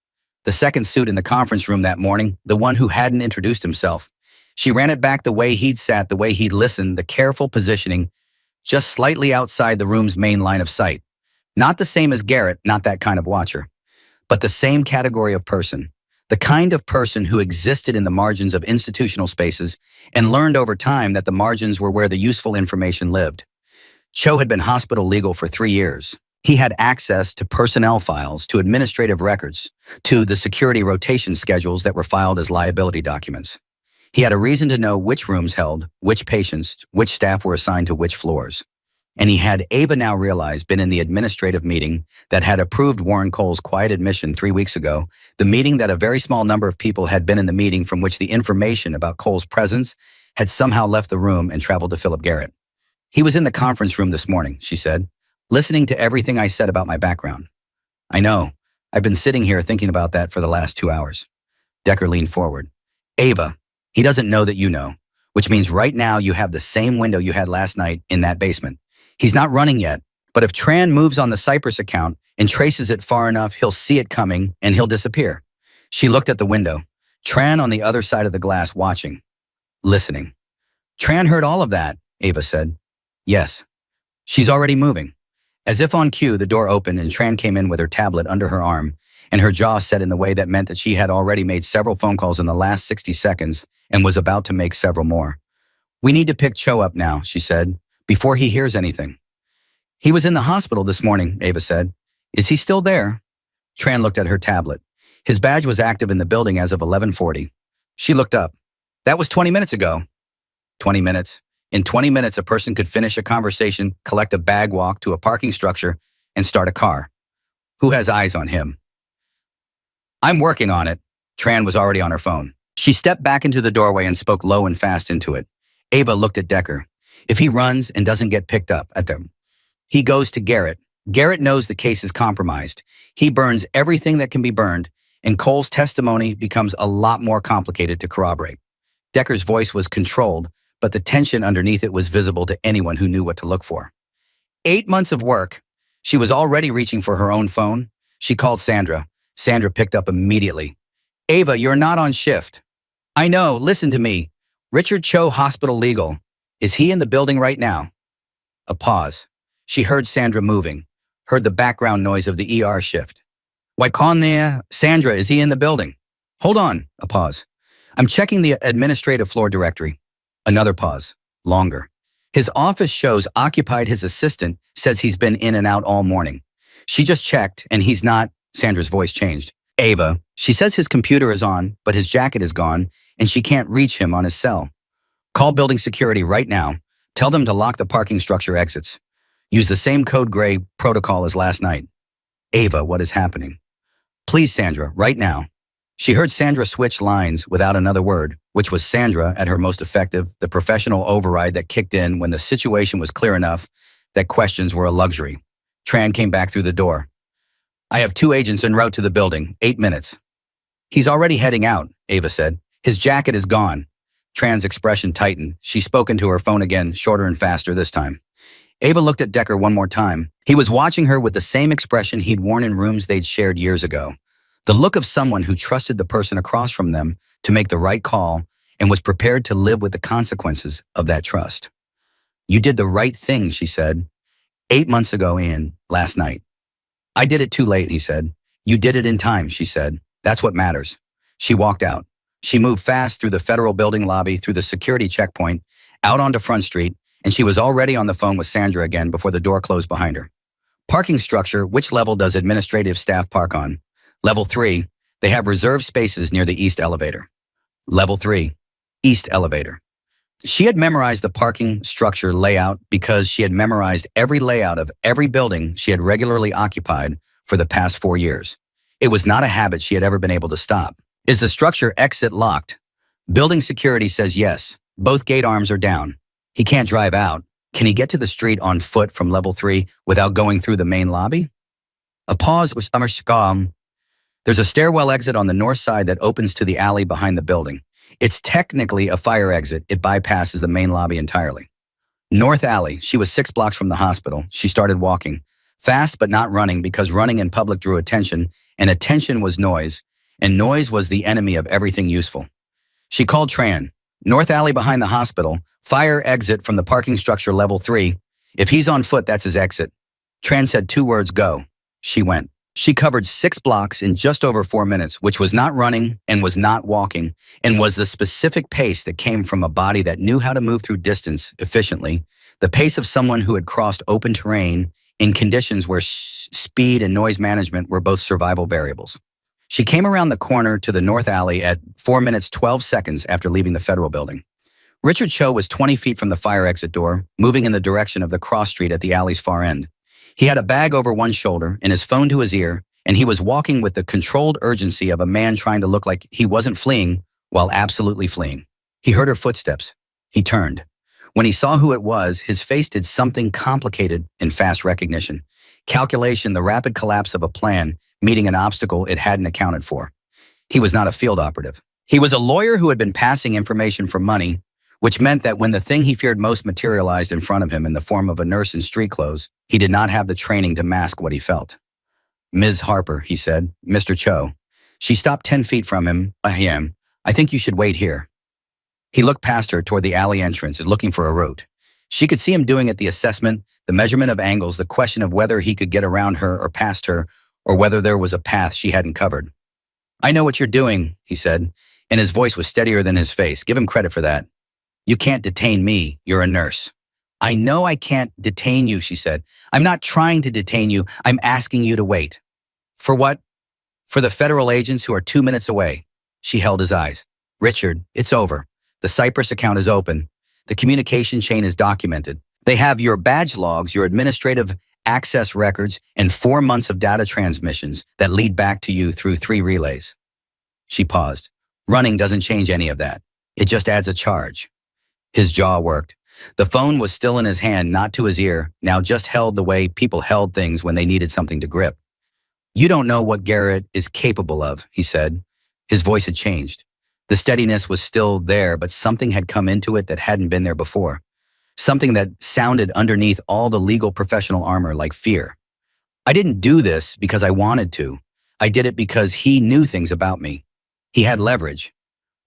The second suit in the conference room that morning, the one who hadn't introduced himself. She ran it back the way he'd sat, the way he'd listened, the careful positioning, just slightly outside the room's main line of sight. Not the same as Garrett, not that kind of watcher, but the same category of person, the kind of person who existed in the margins of institutional spaces and learned over time that the margins were where the useful information lived. Cho had been hospital legal for 3 years. He had access to personnel files, to administrative records, to the security rotation schedules that were filed as liability documents. He had a reason to know which rooms held, which patients, which staff were assigned to which floors. And he had, Ava now realized, been in the administrative meeting that had approved Warren Cole's quiet admission 3 weeks ago, the meeting that a very small number of people had been in the meeting from which the information about Cole's presence had somehow left the room and traveled to Philip Garrett. He was in the conference room this morning, she said, listening to everything I said about my background. I know. I've been sitting here thinking about that for the last 2 hours. Decker leaned forward. Ava, he doesn't know that you know, which means right now you have the same window you had last night in that basement. He's not running yet, but if Tran moves on the Cypress account and traces it far enough, he'll see it coming and he'll disappear. She looked at the window. Tran on the other side of the glass watching, listening. Tran heard all of that, Ava said. Yes. She's already moving. As if on cue, the door opened and Tran came in with her tablet under her arm, and her jaw set in the way that meant that she had already made several phone calls in the last 60 seconds and was about to make several more. We need to pick Cho up now, she said, before he hears anything. He was in the hospital this morning, Ava said. Is he still there? Tran looked at her tablet. His badge was active in the building as of 11:40. She looked up. That was 20 minutes ago. 20 minutes. In 20 minutes, a person could finish a conversation, collect a bag, walk to a parking structure, and start a car. Who has eyes on him? I'm working on it. Tran was already on her phone. She stepped back into the doorway and spoke low and fast into it. Ava looked at Decker. If he runs and doesn't get picked up at them, he goes to Garrett. Garrett knows the case is compromised. He burns everything that can be burned, and Cole's testimony becomes a lot more complicated to corroborate. Decker's voice was controlled, but the tension underneath it was visible to anyone who knew what to look for. 8 months of work. She was already reaching for her own phone. She called Sandra. Sandra picked up immediately. Ava, you're not on shift. I know, listen to me. Richard Cho, Hospital Legal. Is he in the building right now? A pause. She heard Sandra moving, heard the background noise of the ER shift. Wyconia, Sandra, is he in the building? Hold on, a pause. I'm checking the administrative floor directory. Another pause, longer. His office shows occupied. His assistant says he's been in and out all morning. She just checked and he's not. Sandra's voice changed. Ava, she says his computer is on, but his jacket is gone and she can't reach him on his cell. Call building security right now. Tell them to lock the parking structure exits. Use the same code gray protocol as last night. Ava, what is happening? Please, Sandra, right now. She heard Sandra switch lines without another word, which was Sandra at her most effective, the professional override that kicked in when the situation was clear enough that questions were a luxury. Tran came back through the door. I have 2 agents en route to the building, 8 minutes. He's already heading out, Ava said. His jacket is gone. Tran's expression tightened. She spoke into her phone again, shorter and faster this time. Ava looked at Decker one more time. He was watching her with the same expression he'd worn in rooms they'd shared years ago. The look of someone who trusted the person across from them to make the right call and was prepared to live with the consequences of that trust. You did the right thing, she said. 8 months ago last night. I did it too late, he said. You did it in time, she said. That's what matters. She walked out. She moved fast through the federal building lobby, through the security checkpoint, out onto Front Street, and she was already on the phone with Sandra again before the door closed behind her. Parking structure, which level does administrative staff park on? Level 3, they have reserved spaces near the east elevator. Level 3, east elevator. She had memorized the parking structure layout because she had memorized every layout of every building she had regularly occupied for the past 4 years. It was not a habit she had ever been able to stop. Is the structure exit locked? Building security says yes. Both gate arms are down. He can't drive out. Can he get to the street on foot from level 3 without going through the main lobby? A pause was There's a stairwell exit on the north side that opens to the alley behind the building. It's technically a fire exit. It bypasses the main lobby entirely. North alley. She was 6 blocks from the hospital. She started walking. Fast but not running because running in public drew attention, and attention was noise, and noise was the enemy of everything useful. She called Tran. North alley behind the hospital. Fire exit from the parking structure level 3. If he's on foot, that's his exit. Tran said 2 words, go. She went. She covered 6 blocks in just over 4 minutes, which was not running and was not walking, and was the specific pace that came from a body that knew how to move through distance efficiently, the pace of someone who had crossed open terrain in conditions where speed and noise management were both survival variables. She came around the corner to the north alley at 4 minutes 12 seconds after leaving the federal building. Richard Cho was 20 feet from the fire exit door, moving in the direction of the cross street at the alley's far end. He had a bag over one shoulder and his phone to his ear, and he was walking with the controlled urgency of a man trying to look like he wasn't fleeing while absolutely fleeing. He heard her footsteps. He turned. When he saw who it was, his face did something complicated in fast recognition. Calculation, the rapid collapse of a plan, meeting an obstacle it hadn't accounted for. He was not a field operative. He was a lawyer who had been passing information for money, which meant that when the thing he feared most materialized in front of him in the form of a nurse in street clothes, he did not have the training to mask what he felt. "Ms. Harper," he said, "Mr. Cho." She stopped 10 feet from him. "I am. I think you should wait here." He looked past her toward the alley entrance, as looking for a route. She could see him doing it, the assessment, the measurement of angles, the question of whether he could get around her or past her, or whether there was a path she hadn't covered. "I know what you're doing," he said, and his voice was steadier than his face. "Give him credit for that. You can't detain me. You're a nurse." "I know I can't detain you," she said. "I'm not trying to detain you. I'm asking you to wait." "For what?" "For the federal agents who are 2 minutes away." She held his eyes. "Richard, it's over. The Cyprus account is open. The communication chain is documented. They have your badge logs, your administrative access records, and 4 months of data transmissions that lead back to you through 3 relays." She paused. "Running doesn't change any of that. It just adds a charge." His jaw worked. The phone was still in his hand, not to his ear, now just held the way people held things when they needed something to grip. "You don't know what Garrett is capable of," he said. His voice had changed. The steadiness was still there, but something had come into it that hadn't been there before. Something that sounded underneath all the legal professional armor like fear. "I didn't do this because I wanted to. I did it because he knew things about me. He had leverage.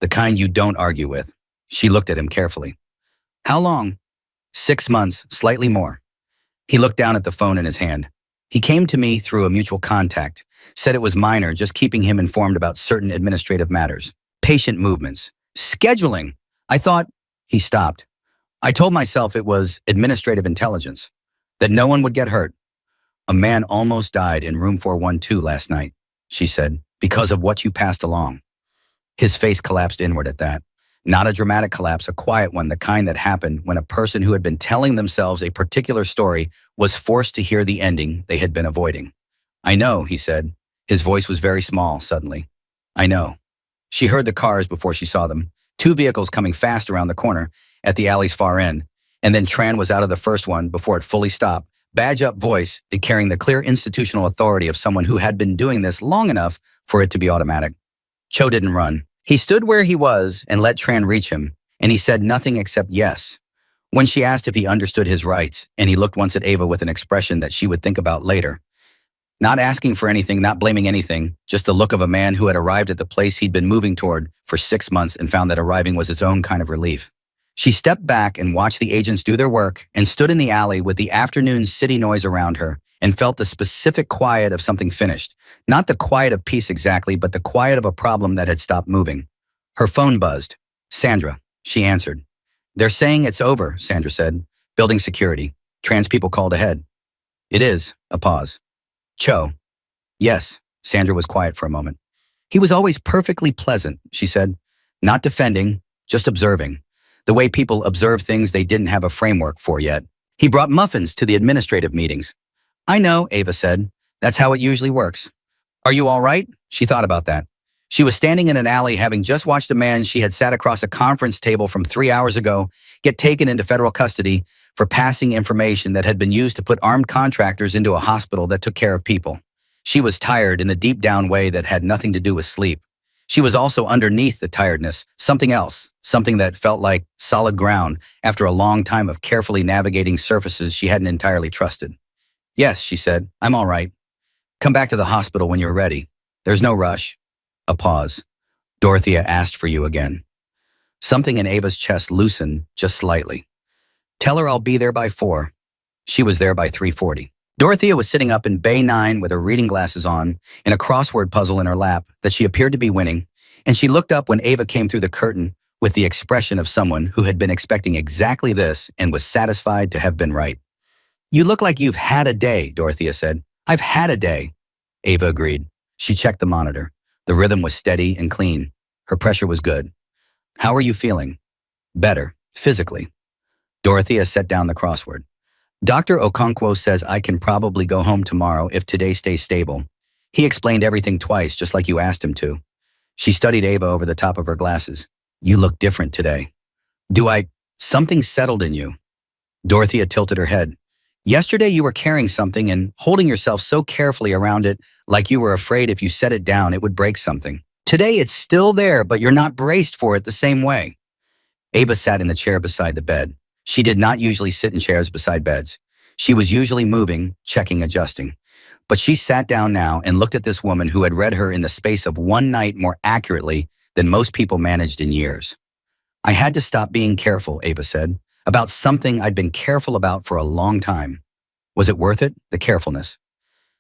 The kind you don't argue with." She looked at him carefully. "How long?" "6 months, slightly more." He looked down at the phone in his hand. "He came to me through a mutual contact, said it was minor, just keeping him informed about certain administrative matters. Patient movements. Scheduling. I thought—" He stopped. "I told myself it was administrative intelligence, that no one would get hurt." "A man almost died in room 412 last night," she said, "because of what you passed along." His face collapsed inward at that. Not a dramatic collapse, a quiet one, the kind that happened when a person who had been telling themselves a particular story was forced to hear the ending they had been avoiding. "I know," he said. His voice was very small suddenly. "I know." She heard the cars before she saw them. 2 vehicles coming fast around the corner at the alley's far end, and then Tran was out of the first one before it fully stopped. Badge-up voice, it carrying the clear institutional authority of someone who had been doing this long enough for it to be automatic. Cho didn't run. He stood where he was and let Tran reach him, and he said nothing except yes. When she asked if he understood his rights, and he looked once at Ava with an expression that she would think about later. Not asking for anything, not blaming anything, just the look of a man who had arrived at the place he'd been moving toward for 6 months and found that arriving was its own kind of relief. She stepped back and watched the agents do their work and stood in the alley with the afternoon city noise around her and felt the specific quiet of something finished. Not the quiet of peace exactly, but the quiet of a problem that had stopped moving. Her phone buzzed. "Sandra," she answered. "They're saying it's over," Sandra said. "Building security. Trans people called ahead." "It is." A pause. "Cho." "Yes." Sandra was quiet for a moment. "He was always perfectly pleasant," she said. "Not defending, just observing. The way people observe things they didn't have a framework for yet. He brought muffins to the administrative meetings." "I know," Ava said. "That's how it usually works." "Are you all right?" She thought about that. She was standing in an alley having just watched a man she had sat across a conference table from 3 hours ago get taken into federal custody for passing information that had been used to put armed contractors into a hospital that took care of people. She was tired in the deep down way that had nothing to do with sleep. She was also underneath the tiredness, something else, something that felt like solid ground after a long time of carefully navigating surfaces she hadn't entirely trusted. "Yes," she said, "I'm all right. Come back to the hospital when you're ready. There's no rush." A pause. "Dorothea asked for you again." Something in Ava's chest loosened just slightly. "Tell her I'll be there by 4. She was there by 3:40. Dorothea was sitting up in Bay 9 with her reading glasses on and a crossword puzzle in her lap that she appeared to be winning, and she looked up when Ava came through the curtain with the expression of someone who had been expecting exactly this and was satisfied to have been right. "You look like you've had a day," Dorothea said. "I've had a day." Ava agreed. She checked the monitor. The rhythm was steady and clean. Her pressure was good. "How are you feeling?" "Better, physically." Dorothea set down the crossword. "Dr. Okonkwo says I can probably go home tomorrow if today stays stable. He explained everything twice, just like you asked him to." She studied Ava over the top of her glasses. "You look different today." "Do I—" "Something settled in you." Dorothea tilted her head. Yesterday you were carrying something and holding yourself so carefully around it like you were afraid if you set it down it would break something. Today it's still there, but you're not braced for it the same way. Ava sat in the chair beside the bed. She did not usually sit in chairs beside beds. She was usually moving, checking, adjusting. But she sat down now and looked at this woman who had read her in the space of one night more accurately than most people managed in years. I had to stop being careful, Ava said, about something I'd been careful about for a long time. Was it worth it, the carefulness?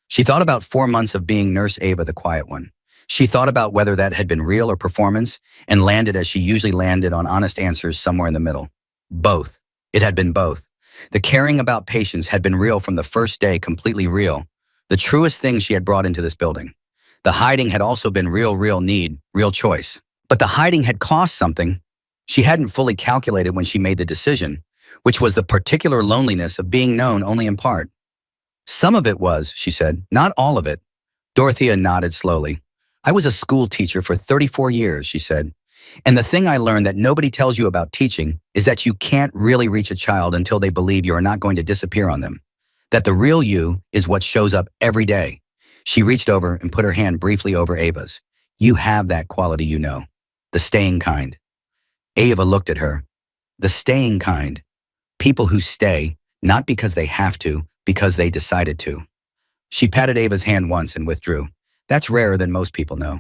She thought about 4 months of being Nurse Ava, the quiet one. She thought about whether that had been real or performance and landed as she usually landed on honest answers somewhere in the middle. Both. It had been both. The caring about patients had been real from the first day, completely real. The truest thing she had brought into this building. The hiding had also been real need, real choice. But the hiding had cost something. She hadn't fully calculated when she made the decision, which was the particular loneliness of being known only in part. Some of it was, she said, not all of it. Dorothea nodded slowly. I was a school teacher for 34 years, she said. And the thing I learned that nobody tells you about teaching is that you can't really reach a child until they believe you are not going to disappear on them. That the real you is what shows up every day. She reached over and put her hand briefly over Ava's. You have that quality, you know. The staying kind. Ava looked at her. The staying kind. People who stay, not because they have to, because they decided to. She patted Ava's hand once and withdrew. That's rarer than most people know.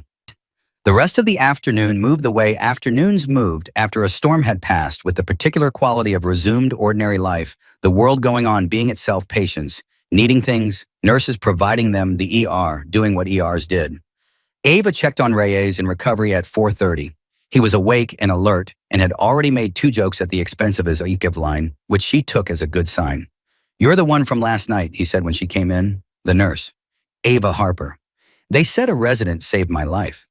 The rest of the afternoon moved the way afternoons moved after a storm had passed, with the particular quality of resumed ordinary life, the world going on being itself patients, needing things, nurses providing them, the ER doing what ERs did. Ava checked on Reyes in recovery at 4:30. He was awake and alert and had already made 2 jokes at the expense of his IKEV line, which she took as a good sign. You're the one from last night, he said when she came in. The nurse. Ava Harper. They said a resident saved my life.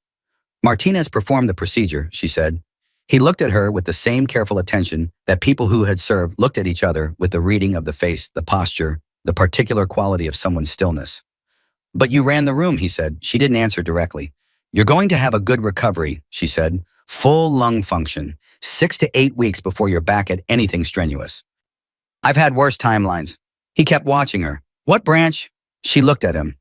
Martinez performed the procedure, she said. He looked at her with the same careful attention that people who had served looked at each other, with the reading of the face, the posture, the particular quality of someone's stillness. But you ran the room, he said. She didn't answer directly. You're going to have a good recovery, she said. Full lung function. 6 to 8 weeks before you're back at anything strenuous. I've had worse timelines. He kept watching her. What branch? She looked at him.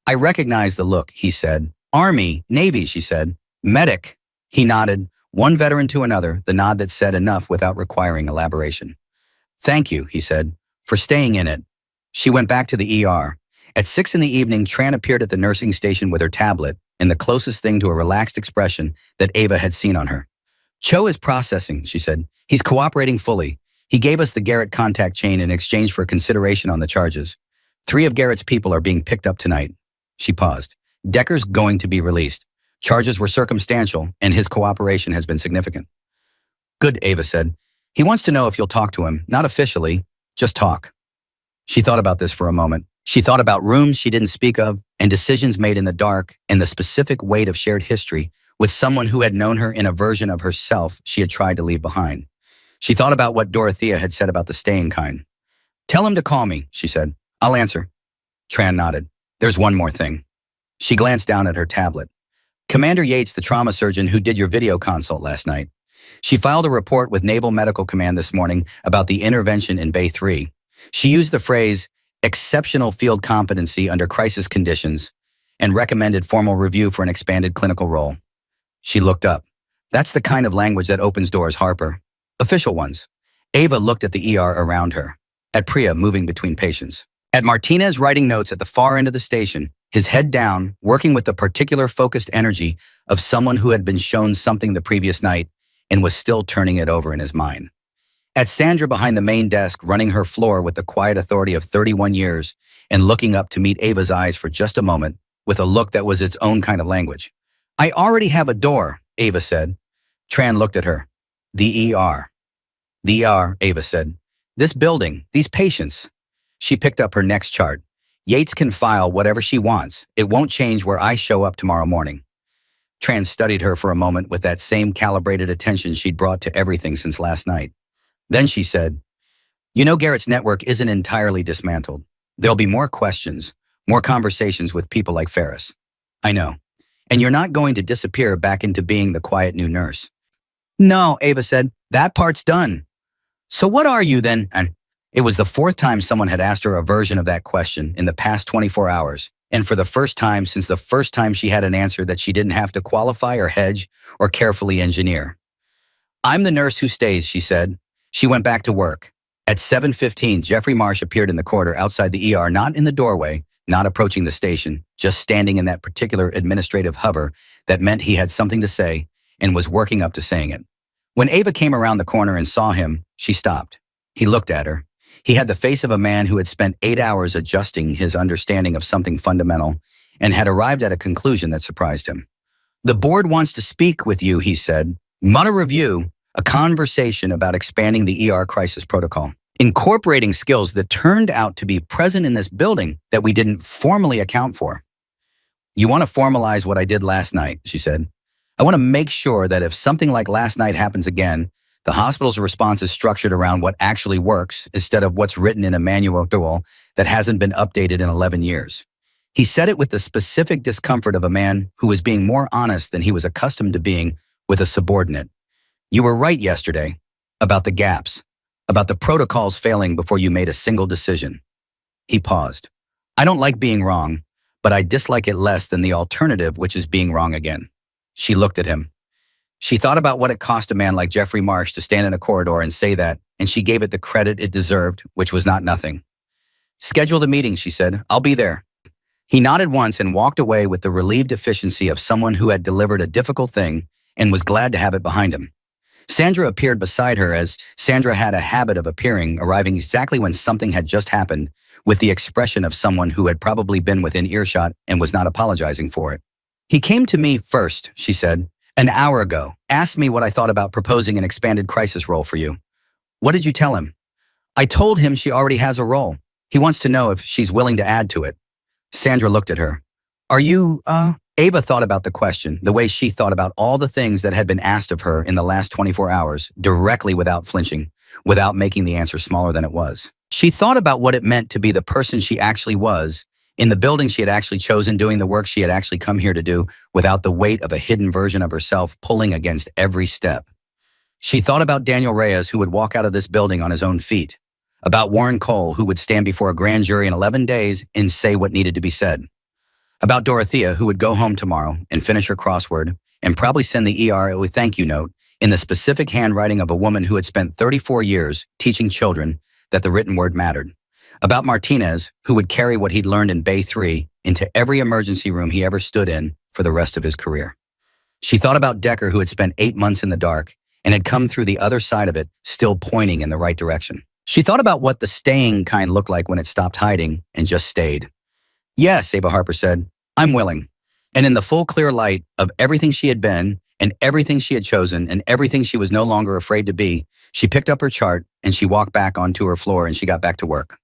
I recognize the look, he said. Army, Navy, she said. Medic. He nodded, one veteran to another, the nod that said enough without requiring elaboration. Thank you, he said, for staying in it. She went back to the ER. At 6 in the evening, Tran appeared at the nursing station with her tablet, in the closest thing to a relaxed expression that Ava had seen on her. Cho is processing, she said. He's cooperating fully. He gave us the Garrett contact chain in exchange for consideration on the charges. 3 of Garrett's people are being picked up tonight. She paused. Decker's going to be released. Charges were circumstantial, and his cooperation has been significant. Good, Ava said. He wants to know if you'll talk to him, not officially, just talk. She thought about this for a moment. She thought about rooms she didn't speak of, and decisions made in the dark, and the specific weight of shared history with someone who had known her in a version of herself she had tried to leave behind. She thought about what Dorothea had said about the staying kind. Tell him to call me, she said. I'll answer. Tran nodded. There's one more thing. She glanced down at her tablet. Commander Yates, the trauma surgeon who did your video consult last night. She filed a report with Naval Medical Command this morning about the intervention in Bay 3. She used the phrase, exceptional field competency under crisis conditions, and recommended formal review for an expanded clinical role. She looked up. That's the kind of language that opens doors, Harper. Official ones. Ava looked at the ER around her, at Priya moving between patients, at Martinez writing notes at the far end of the station, his head down, working with the particular focused energy of someone who had been shown something the previous night and was still turning it over in his mind. At Sandra behind the main desk, running her floor with the quiet authority of 31 years and looking up to meet Ava's eyes for just a moment with a look that was its own kind of language. I already have a door, Ava said. Tran looked at her. The ER. The ER, Ava said. This building, these patients. She picked up her next chart. Yates can file whatever she wants. It won't change where I show up tomorrow morning. Tran studied her for a moment with that same calibrated attention she'd brought to everything since last night. Then she said, you know Garrett's network isn't entirely dismantled. There'll be more questions, more conversations with people like Ferris. I know. And you're not going to disappear back into being the quiet new nurse. No, Ava said, that part's done. So what are you then? And It was the fourth time someone had asked her a version of that question in the past 24 hours, and for the first time since the first time she had an answer that she didn't have to qualify or hedge or carefully engineer. "I'm the nurse who stays," she said. She went back to work. At 7:15, Jeffrey Marsh appeared in the corridor outside the ER, not in the doorway, not approaching the station, just standing in that particular administrative hover that meant he had something to say and was working up to saying it. When Ava came around the corner and saw him, she stopped. He looked at her. He had the face of a man who had spent 8 hours adjusting his understanding of something fundamental and had arrived at a conclusion that surprised him. "The board wants to speak with you," he said. "Want a review, a conversation about expanding the ER crisis protocol, incorporating skills that turned out to be present in this building that we didn't formally account for." "You want to formalize what I did last night," she said. "I want to make sure that if something like last night happens again, the hospital's response is structured around what actually works instead of what's written in a manual that hasn't been updated in 11 years. He said it with the specific discomfort of a man who was being more honest than he was accustomed to being with a subordinate. "You were right yesterday about the gaps, about the protocols failing before you made a single decision." He paused. "I don't like being wrong, but I dislike it less than the alternative, which is being wrong again." She looked at him. She thought about what it cost a man like Jeffrey Marsh to stand in a corridor and say that, and she gave it the credit it deserved, which was not nothing. "Schedule the meeting," she said. "I'll be there." He nodded once and walked away with the relieved efficiency of someone who had delivered a difficult thing and was glad to have it behind him. Sandra appeared beside her, as Sandra had a habit of appearing, arriving exactly when something had just happened, with the expression of someone who had probably been within earshot and was not apologizing for it. "He came to me first," she said, "an hour ago, asked me what I thought about proposing an expanded crisis role for you." "What did you tell him?" "I told him she already has a role. He wants to know if she's willing to add to it." Sandra looked at her. "Are you, Ava thought about the question, the way she thought about all the things that had been asked of her in the last 24 hours, directly without flinching, without making the answer smaller than it was. She thought about what it meant to be the person she actually was, in the building she had actually chosen, doing the work she had actually come here to do, without the weight of a hidden version of herself pulling against every step. She thought about Daniel Reyes, who would walk out of this building on his own feet, about Warren Cole, who would stand before a grand jury in 11 days and say what needed to be said, about Dorothea, who would go home tomorrow and finish her crossword and probably send the ER a thank you note in the specific handwriting of a woman who had spent 34 years teaching children that the written word mattered, about Martinez, who would carry what he'd learned in Bay 3 into every emergency room he ever stood in for the rest of his career. She thought about Decker, who had spent 8 months in the dark and had come through the other side of it, still pointing in the right direction. She thought about what the staying kind looked like when it stopped hiding and just stayed. "Yes," Ava Harper said, "I'm willing." And in the full clear light of everything she had been and everything she had chosen and everything she was no longer afraid to be, she picked up her chart and she walked back onto her floor and she got back to work.